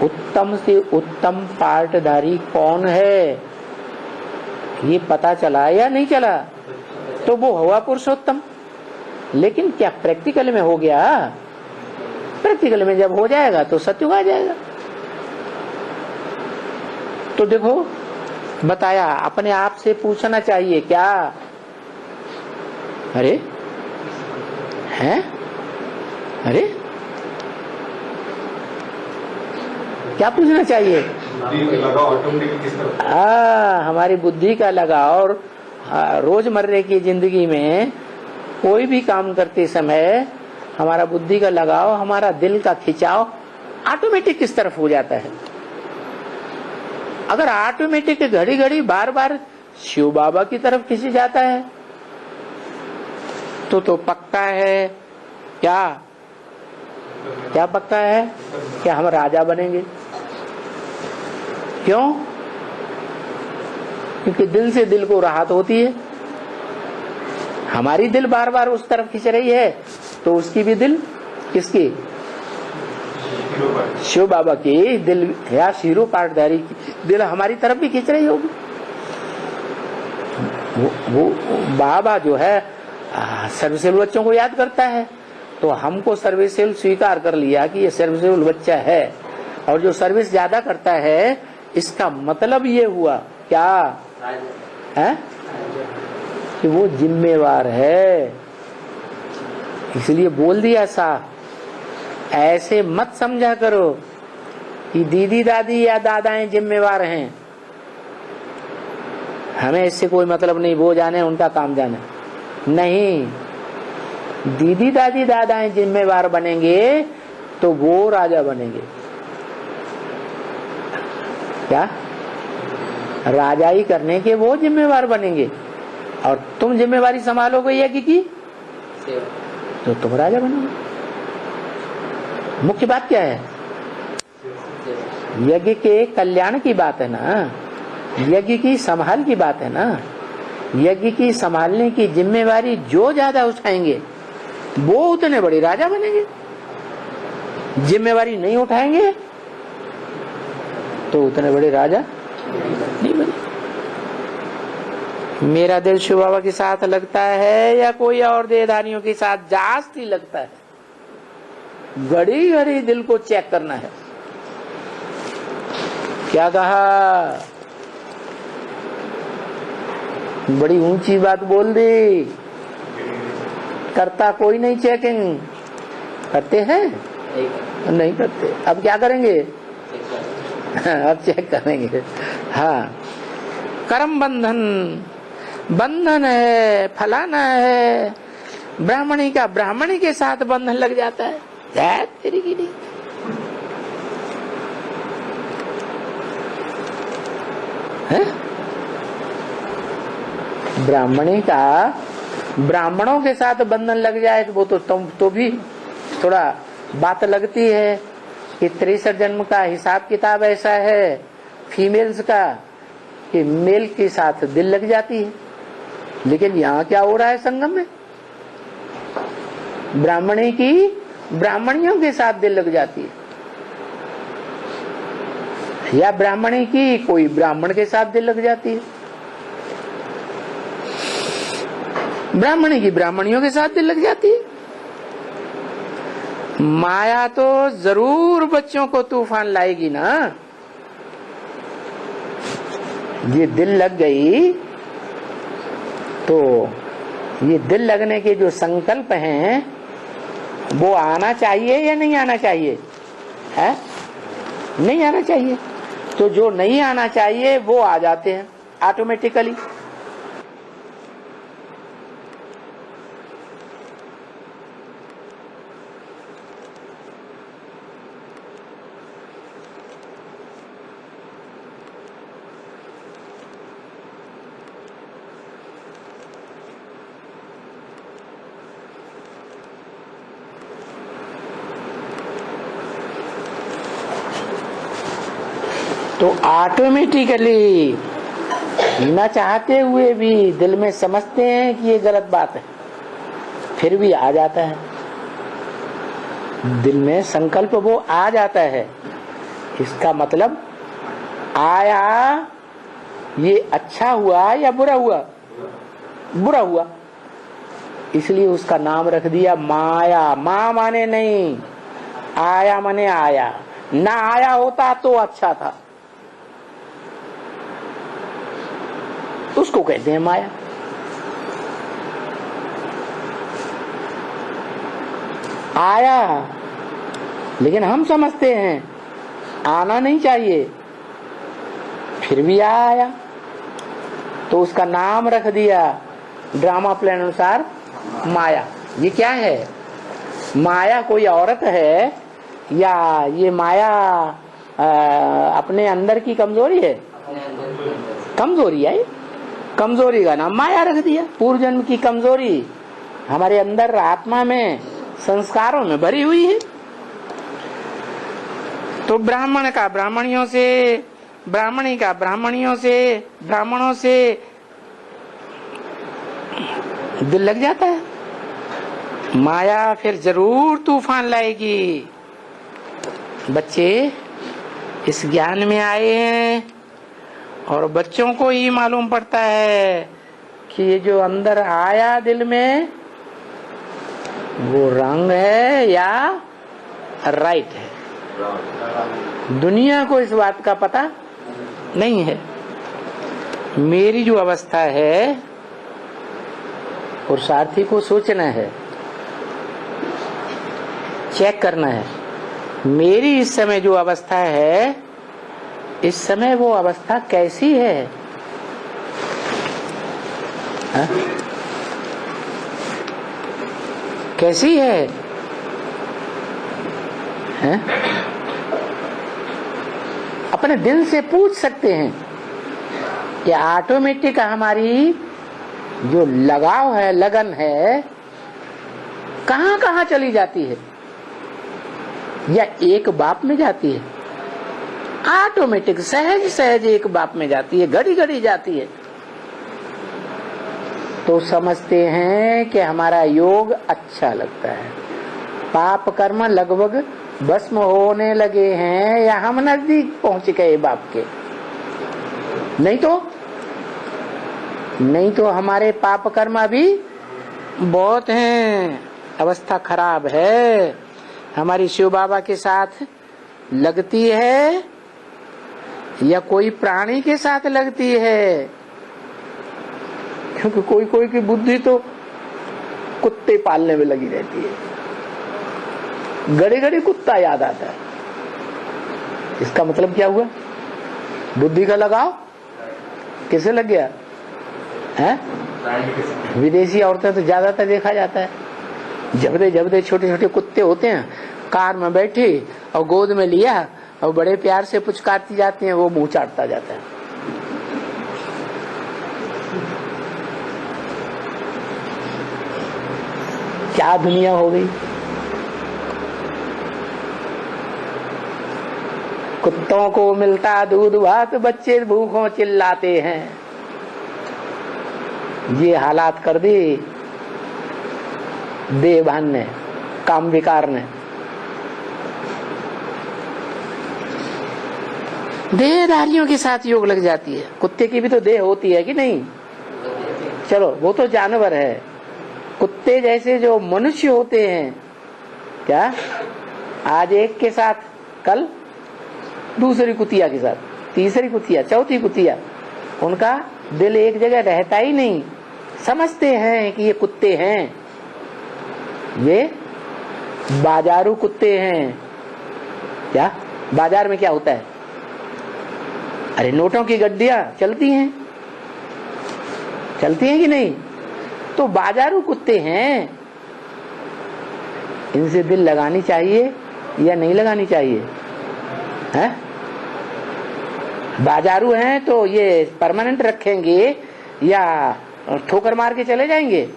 उत्तम से उत्तम पार्टधारी कौन है, ये पता चला या नहीं चला? तो वो हुआ पुरुषोत्तम। लेकिन क्या प्रैक्टिकल में हो गया? प्रैक्टिकल में जब हो जाएगा तो सत्युग आ जाएगा। तो देखो बताया, अपने आप से पूछना चाहिए क्या? अरे हैं? अरे क्या पूछना चाहिए? हमारी बुद्धि का लगाव और रोजमर्रे की जिंदगी में कोई भी काम करते समय हमारा बुद्धि का लगाव, हमारा दिल का खिंचाव ऑटोमेटिक किस तरफ हो जाता है। अगर ऑटोमेटिक घड़ी घड़ी बार बार शिव बाबा की तरफ खिंच जाता है तो पक्का है क्या? क्या पक्का है? क्या हम राजा बनेंगे? क्यों? क्योंकि दिल से दिल को राहत होती है। हमारी दिल बार बार उस तरफ खिंच रही है तो उसकी भी दिल, किसकी? शिव बाबा की दिल या शीरो पाटधारी की दिल हमारी तरफ भी खिंच रही होगी। वो बाबा जो है सर्विसेबल बच्चों को याद करता है, तो हमको सर्विसेबल स्वीकार कर लिया कि ये सर्विसेबल बच्चा है। और जो सर्विस ज्यादा करता है इसका मतलब ये हुआ क्या है कि वो जिम्मेवार है। इसलिए बोल दिया साफ, ऐसे मत समझा करो कि दीदी दादी या दादाएं जिम्मेवार हैं, हमें इससे कोई मतलब नहीं, वो जाने उनका काम जाने। नहीं, दीदी दादी दादाएं जिम्मेवार बनेंगे तो वो राजा बनेंगे। क्या? राजाई करने के वो जिम्मेवार बनेंगे और तुम जिम्मेवारी संभालोगे यज्ञ की तो तुम राजा बनोगे। मुख्य बात क्या है? यज्ञ के कल्याण की बात है ना, यज्ञ की संभाल की बात है ना। यज्ञ की संभालने की जिम्मेवारी जो ज्यादा उठाएंगे वो उतने बड़े राजा बनेंगे। जिम्मेवारी नहीं उठाएंगे तो उतने बड़े राजा नहीं बने। मेरा दिल शिव बाबा के साथ लगता है या कोई और देहधारियों के साथ जास्ती लगता है? घड़ी घड़ी दिल को चेक करना है। क्या कहा? बड़ी ऊंची बात बोल दी। करता कोई नहीं चेकिंग, करते हैं? नहीं करते। अब क्या करेंगे? अब चेक करेंगे। हाँ, कर्म बंधन, बंधन है, फलाना है। ब्राह्मणी का ब्राह्मणी के साथ बंधन लग जाता है। तेरी की नहीं है? ब्राह्मणी का ब्राह्मणों के साथ बंधन लग जाए तो वो तो भी थोड़ा बात लगती है कि 63 जन्म का हिसाब किताब ऐसा है फीमेल्स का कि मेल के साथ दिल लग जाती है। लेकिन यहाँ क्या हो रहा है संगम में? ब्राह्मणी की ब्राह्मणियों के साथ दिल लग जाती है, या ब्राह्मणी की कोई ब्राह्मण के साथ दिल लग जाती है। ब्राह्मणी की ब्राह्मणियों के साथ दिल लग जाती है। माया तो जरूर बच्चों को तूफान लाएगी ना। ये दिल लग गई तो ये दिल लगने के जो संकल्प हैं वो आना चाहिए या नहीं आना चाहिए? है नहीं आना चाहिए। तो जो नहीं आना चाहिए वो आ जाते हैं ऑटोमेटिकली। तो ऑटोमेटिकली न चाहते हुए भी दिल में समझते हैं कि ये गलत बात है, फिर भी आ जाता है दिल में संकल्प, वो आ जाता है। इसका मतलब आया, ये अच्छा हुआ या बुरा हुआ? बुरा हुआ, इसलिए उसका नाम रख दिया माया। माँ माने नहीं, आया माने आया। ना आया होता तो अच्छा था, उसको कहते हैं माया। आया, लेकिन हम समझते हैं आना नहीं चाहिए, फिर भी आया, तो उसका नाम रख दिया ड्रामा प्लान अनुसार माया। ये क्या है? माया कोई औरत है या ये माया अपने अंदर की कमजोरी है? कमजोरी है, कमजोरी का नाम माया रख दिया। पूर्व जन्म की कमजोरी हमारे अंदर आत्मा में, संस्कारों में भरी हुई है। तो ब्राह्मण का ब्राह्मणियों से, ब्राह्मणी का ब्राह्मणियों से, ब्राह्मणों से दिल लग जाता है। माया फिर जरूर तूफान लाएगी। बच्चे इस ज्ञान में आए हैं और बच्चों को ही मालूम पड़ता है कि ये जो अंदर आया दिल में वो रंग है या राइट है। दुनिया को इस बात का पता नहीं है। मेरी जो अवस्था है, पुरुषार्थी को सोचना है, चेक करना है, मेरी इस समय जो अवस्था है, इस समय वो अवस्था कैसी है? हा? कैसी है? हा? अपने दिल से पूछ सकते हैं कि ऑटोमेटिक हमारी जो लगाव है, लगन है, कहां कहां चली जाती है? या एक बाप में जाती है? ऑटोमेटिक सहज सहज एक बाप में जाती है, घड़ी घड़ी जाती है। तो समझते हैं कि हमारा योग अच्छा लगता है, पाप कर्म लगभग भस्म होने लगे हैं, या हम नजदीक पहुंच गए बाप के। नहीं तो हमारे पाप कर्म अभी बहुत हैं, अवस्था खराब है। हमारी शिव बाबा के साथ लगती है या कोई प्राणी के साथ लगती है? क्योंकि कोई कोई की बुद्धि तो कुत्ते पालने में लगी रहती है, घड़ी घड़ी कुत्ता याद आता है। इसका मतलब क्या हुआ? बुद्धि का लगाव किसे लग गया है? विदेशी औरतें तो ज्यादातर देखा जाता है, जबदे जबदे छोटे छोटे कुत्ते होते हैं, कार में बैठी और गोद में लिया और बड़े प्यार से पुचकारती जाती हैं, वो मुंह चाटता जाता है। क्या दुनिया हो गई। कुत्तों को मिलता दूध भात, बच्चे भूखों चिल्लाते हैं। ये हालात कर दी देहभान ने, काम विकार ने। देहधारियों के साथ योग लग जाती है। कुत्ते की भी तो देह होती है कि नहीं? चलो वो तो जानवर है, कुत्ते जैसे जो मनुष्य होते हैं, क्या आज एक के साथ, कल दूसरी कुतिया के साथ, तीसरी कुतिया, चौथी कुतिया, उनका दिल एक जगह रहता ही नहीं। समझते हैं कि ये कुत्ते हैं, ये बाजारू कुत्ते हैं। क्या बाजार में क्या होता है? अरे नोटों की गड्डियां चलती हैं कि नहीं? तो बाजारू कुत्ते हैं, इनसे दिल लगानी चाहिए या नहीं लगानी चाहिए? है बाजारू हैं तो ये परमानेंट रखेंगे या ठोकर मार के चले जाएंगे?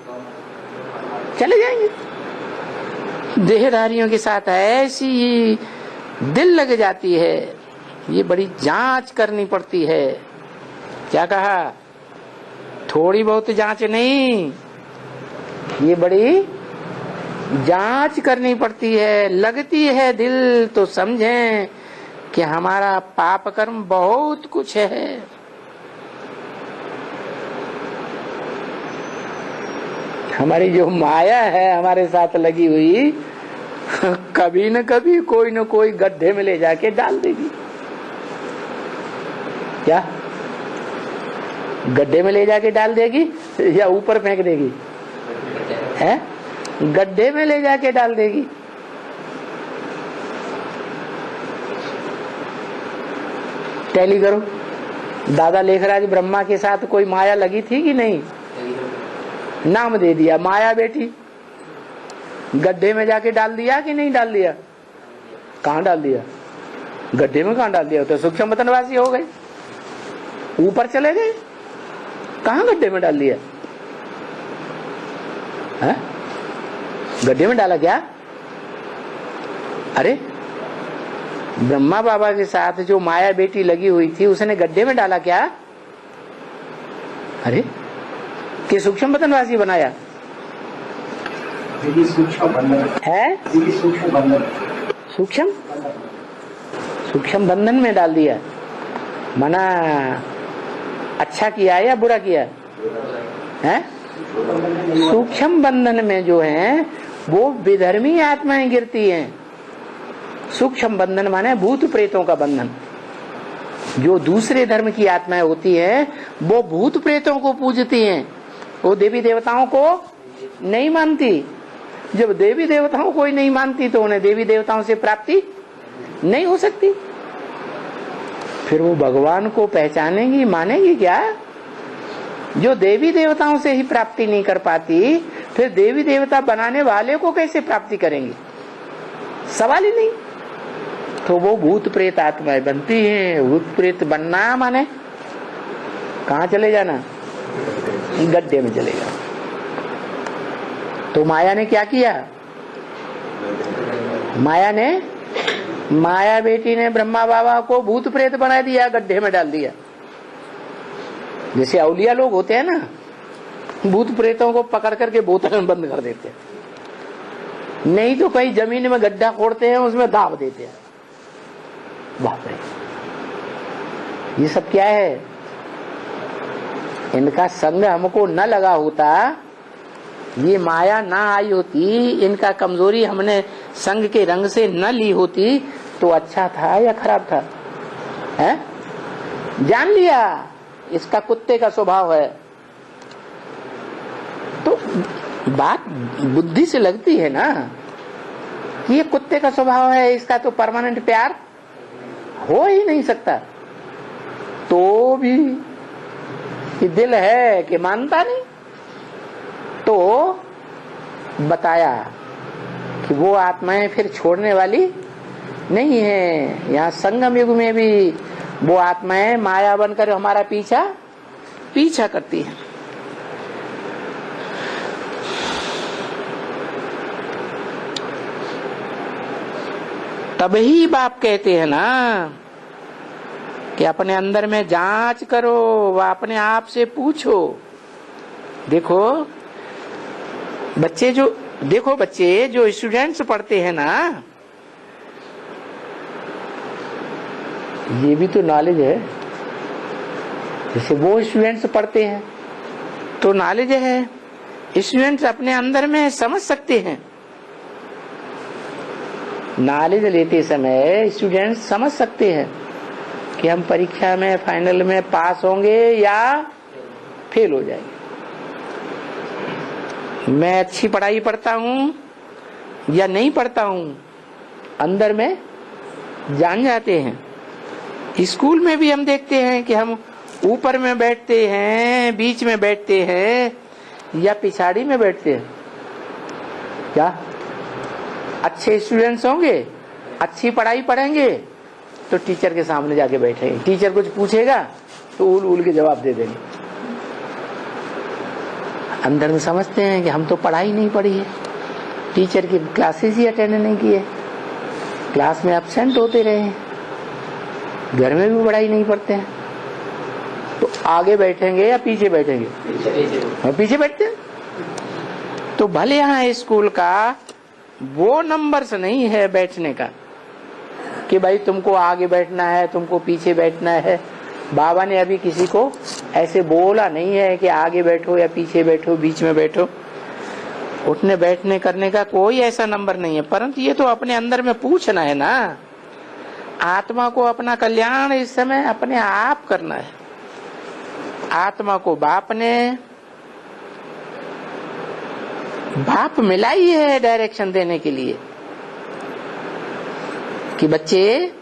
चले जाएंगे। देहधारियों के साथ ऐसी दिल लग जाती है, ये बड़ी जांच करनी पड़ती है। क्या कहा? थोड़ी बहुत जांच नहीं, ये बड़ी जांच करनी पड़ती है। लगती है दिल तो समझें कि हमारा पाप कर्म बहुत कुछ है। हमारी जो माया है हमारे साथ लगी हुई, कभी न कभी कोई न कोई गड्ढे में ले जाके डाल देगी। क्या गड्ढे में ले जाके डाल देगी या ऊपर फेंक देगी? है गड्ढे में ले जाके डाल देगी। टैली करो, दादा लेखराज ब्रह्मा के साथ कोई माया लगी थी कि नहीं? नाम दे दिया माया बेटी, गड्ढे में जाके डाल दिया कि नहीं डाल दिया? कहाँ डाल दिया? गड्ढे में कहाँ डाल दिया? तो सूक्ष्म वतनवासी हो गए, ऊपर चले गए। कहाँ गड्ढे में डाल दिया? है गड्ढे में डाला क्या? अरे ब्रह्मा बाबा के साथ जो माया बेटी लगी हुई थी उसने गड्ढे में डाला क्या? अरे कि सूक्ष्म वतनवासी बनाया सूक्ष्म बंधन है? सूक्ष्म बंधन, सूक्ष्म बंधन में डाल दिया। मना अच्छा किया या बुरा किया है? सूक्ष्म बंधन में जो है वो विधर्मी आत्माएं गिरती हैं। सूक्ष्म बंधन माने भूत प्रेतों का बंधन। जो दूसरे धर्म की आत्माएं होती हैं वो भूत प्रेतों को पूजती हैं, वो देवी देवताओं को नहीं मानती। जब देवी देवताओं को ही नहीं मानती तो उन्हें देवी देवताओं से प्राप्ति नहीं हो सकती। फिर वो भगवान को पहचानेंगी, मानेंगी क्या? जो देवी देवताओं से ही प्राप्ति नहीं कर पाती, फिर देवी देवता बनाने वाले को कैसे प्राप्ति करेंगे? सवाल ही नहीं। तो वो भूत प्रेत आत्माएं बनती हैं। भूत प्रेत बनना माने कहाँ चले जाना? गड्ढे में चले जाना। तो माया ने क्या किया? माया बेटी ने ब्रह्मा बाबा को भूत प्रेत बना दिया, गड्ढे में डाल दिया। जैसे औलिया लोग होते हैं ना, भूत प्रेतों को पकड़ करके बोतल में बंद कर देते हैं, नहीं तो कहीं जमीन में गड्ढा खोदते हैं, उसमें दाब देते हैं। बाप रे, ये सब क्या है? इनका संग हमको न लगा होता, ये माया ना आई होती, इनका कमजोरी हमने संग के रंग से न ली होती तो अच्छा था या खराब था? है? जान लिया इसका कुत्ते का स्वभाव है, तो बात बुद्धि से लगती है ना कि ये कुत्ते का स्वभाव है, इसका तो परमानेंट प्यार हो ही नहीं सकता। तो भी ये दिल है कि मानता नहीं, तो बताया कि वो आत्माएं फिर छोड़ने वाली नहीं है। यहाँ संगम युग में भी वो आत्माएं माया बनकर हमारा पीछा करती हैं। तभी बाप कहते हैं ना कि अपने अंदर में जांच करो, व अपने आप से पूछो। देखो बच्चे जो स्टूडेंट्स पढ़ते हैं ना, ये भी तो नॉलेज है। जैसे वो स्टूडेंट्स पढ़ते हैं तो नॉलेज है, स्टूडेंट्स अपने अंदर में समझ सकते हैं। नॉलेज लेते समय स्टूडेंट्स समझ सकते हैं कि हम परीक्षा में फाइनल में पास होंगे या फेल हो जाएंगे। मैं अच्छी पढ़ाई पढ़ता हूँ या नहीं पढ़ता हूं, अंदर में जान जाते हैं। स्कूल में भी हम देखते हैं कि हम ऊपर में बैठते हैं, बीच में बैठते हैं या पिछाड़ी में बैठते हैं। क्या अच्छे स्टूडेंट्स होंगे, अच्छी पढ़ाई पढ़ेंगे तो टीचर के सामने जाके बैठेंगे, टीचर कुछ पूछेगा तो उल उल के जवाब दे देंगे। अंदर में समझते हैं कि हम तो पढ़ाई नहीं पढ़ी है, टीचर की क्लासेस ही अटेंड नहीं किए, क्लास में एब्सेंट होते रहे हैं, घर में भी पढ़ाई नहीं पढ़ते हैं। तो आगे बैठेंगे या पीछे बैठेंगे? पीछे बैठते हैं। तो भले यहाँ स्कूल का वो नंबर्स नहीं है बैठने का कि भाई तुमको आगे बैठना है, तुमको पीछे बैठना है। बाबा ने अभी किसी को ऐसे बोला नहीं है कि आगे बैठो या पीछे बैठो, बीच में बैठो। उठने बैठने करने का कोई ऐसा नंबर नहीं है, परंतु ये तो अपने अंदर में पूछना है ना। आत्मा को अपना कल्याण इस समय अपने आप करना है। आत्मा को बाप मिला ही है डायरेक्शन देने के लिए कि बच्चे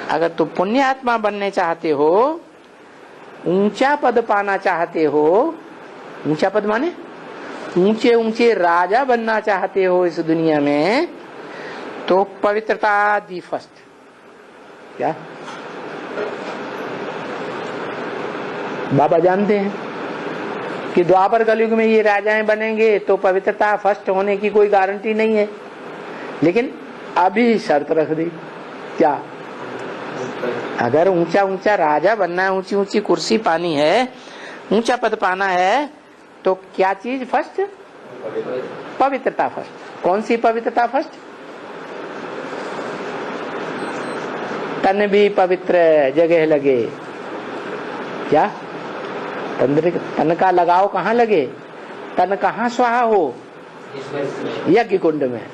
अगर तुम पुण्य आत्मा बनने चाहते हो, ऊंचा पद पाना चाहते हो, ऊंचा पद माने ऊंचे ऊंचे राजा बनना चाहते हो इस दुनिया में, तो पवित्रता दी फर्स्ट। क्या बाबा जानते हैं कि द्वापर कलयुग में ये राजाएं बनेंगे तो पवित्रता फर्स्ट होने की कोई गारंटी नहीं है, लेकिन अभी शर्त रख दी। क्या? अगर ऊंचा ऊंचा राजा बनना है, ऊंची ऊंची कुर्सी पानी है, ऊंचा पद पाना है, तो क्या चीज फर्स्ट? पवित्रता फर्स्ट। कौन सी पवित्रता फर्स्ट? तन भी पवित्र जगह लगे। क्या? तन का लगाव कहाँ लगे? तन कहाँ स्वाहा हो? यज्ञ कुंड में।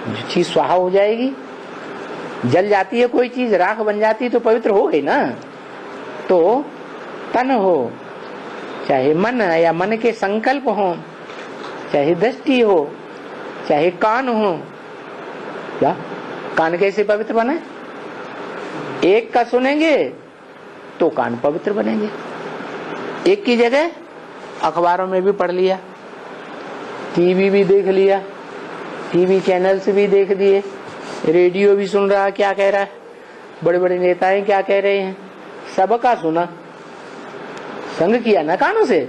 जो चीज स्वाहा हो जाएगी, जल जाती है कोई चीज, राख बन जाती है तो पवित्र हो गई ना। तो तन हो, चाहे मन या मन के संकल्प हो, चाहे दृष्टि हो, चाहे कान हो। क्या? कान कैसे पवित्र बने? एक का सुनेंगे तो कान पवित्र बनेंगे। एक की जगह अखबारों में भी पढ़ लिया, टीवी भी देख लिया, टीवी चैनल्स भी देख दिए, रेडियो भी सुन रहा क्या कह रहा है, बड़े बड़े नेताएं क्या कह रहे हैं, सबका सुना, संग किया ना कानों से।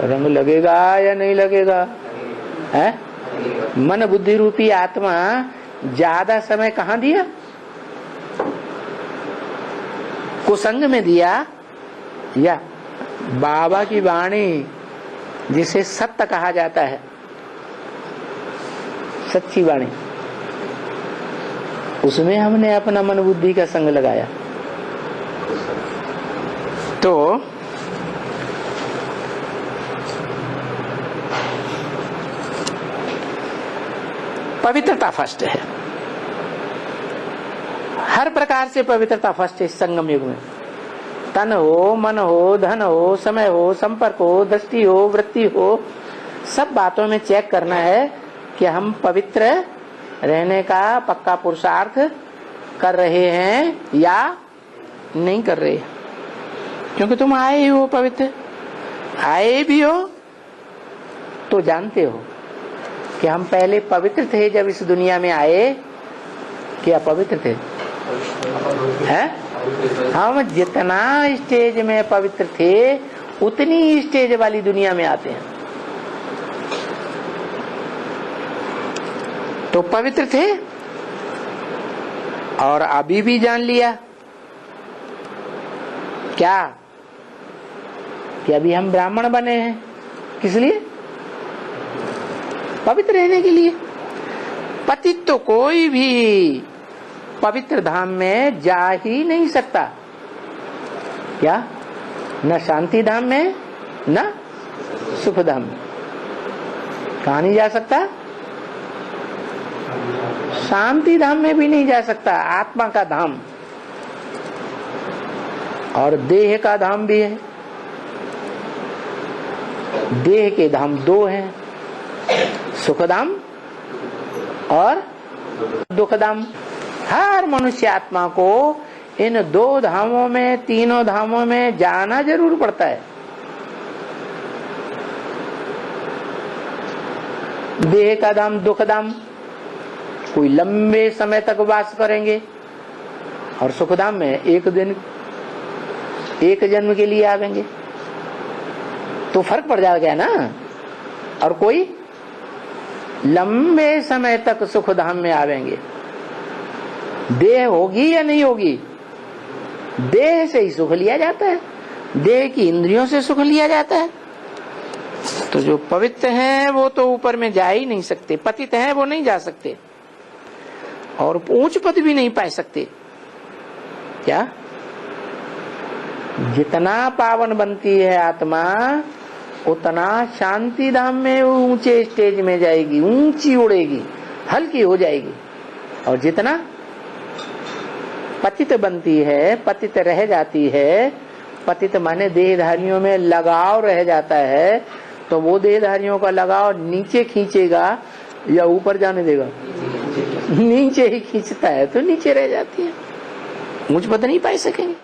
रंग लगेगा या नहीं लगेगा? है? मन बुद्धि रूपी आत्मा ज्यादा समय कहाँ दिया? कुसंग में दिया, या बाबा की वाणी जिसे सत्य कहा जाता है, सच्ची वाणी, उसमें हमने अपना मन बुद्धि का संग लगाया। तो पवित्रता फर्स्ट है, हर प्रकार से पवित्रता फर्स्ट है इस संगम युग में। तन हो, मन हो, धन हो, समय हो, संपर्क हो, दृष्टि हो, वृत्ति हो, सब बातों में चेक करना है कि हम पवित्र रहने का पक्का पुरुषार्थ कर रहे हैं या नहीं कर रहे। क्योंकि तुम आए ही हो पवित्र, आए भी हो तो जानते हो कि हम पहले पवित्र थे जब इस दुनिया में आए, क्या पवित्र थे? हैं? हम जितना स्टेज में पवित्र थे उतनी स्टेज वाली दुनिया में आते हैं। तो पवित्र थे और अभी भी जान लिया क्या कि अभी हम ब्राह्मण बने हैं। किस लिए? पवित्र रहने के लिए। पतित तो कोई भी पवित्र धाम में जा ही नहीं सकता। क्या? न शांति धाम में न सुख धाम में। कहाँ नहीं जा सकता? शांति धाम में भी नहीं जा सकता। आत्मा का धाम और देह का धाम भी है। देह के धाम दो हैं, सुखधाम और दुखधाम। हर मनुष्य आत्मा को इन 2 धामों में, 3 धामों में जाना जरूर पड़ता है। देह का धाम दुख धाम, कोई लंबे समय तक वास करेंगे, और सुखधाम में एक दिन, एक जन्म के लिए आवेंगे, तो फर्क पड़ जाएगा ना। और कोई लंबे समय तक सुखधाम में आवेंगे। देह होगी या नहीं होगी, देह से ही सुख लिया जाता है, देह की इंद्रियों से सुख लिया जाता है। तो जो पवित्र हैं वो तो ऊपर में जा ही नहीं सकते, पतित हैं वो नहीं जा सकते, और ऊंच पद भी नहीं पा सकते। क्या? जितना पावन बनती है आत्मा, उतना शांति धाम में ऊंचे स्टेज में जाएगी, ऊंची उड़ेगी, हल्की हो जाएगी। और जितना पतित बनती है, पतित रह जाती है, पतित माने देहधारियों में लगाव रह जाता है, तो वो देहधारियों का लगाव नीचे खींचेगा या ऊपर जाने देगा? नीचे ही खींचता है, तो नीचे रह जाती है, ऊंच पद नहीं पा सकेंगे।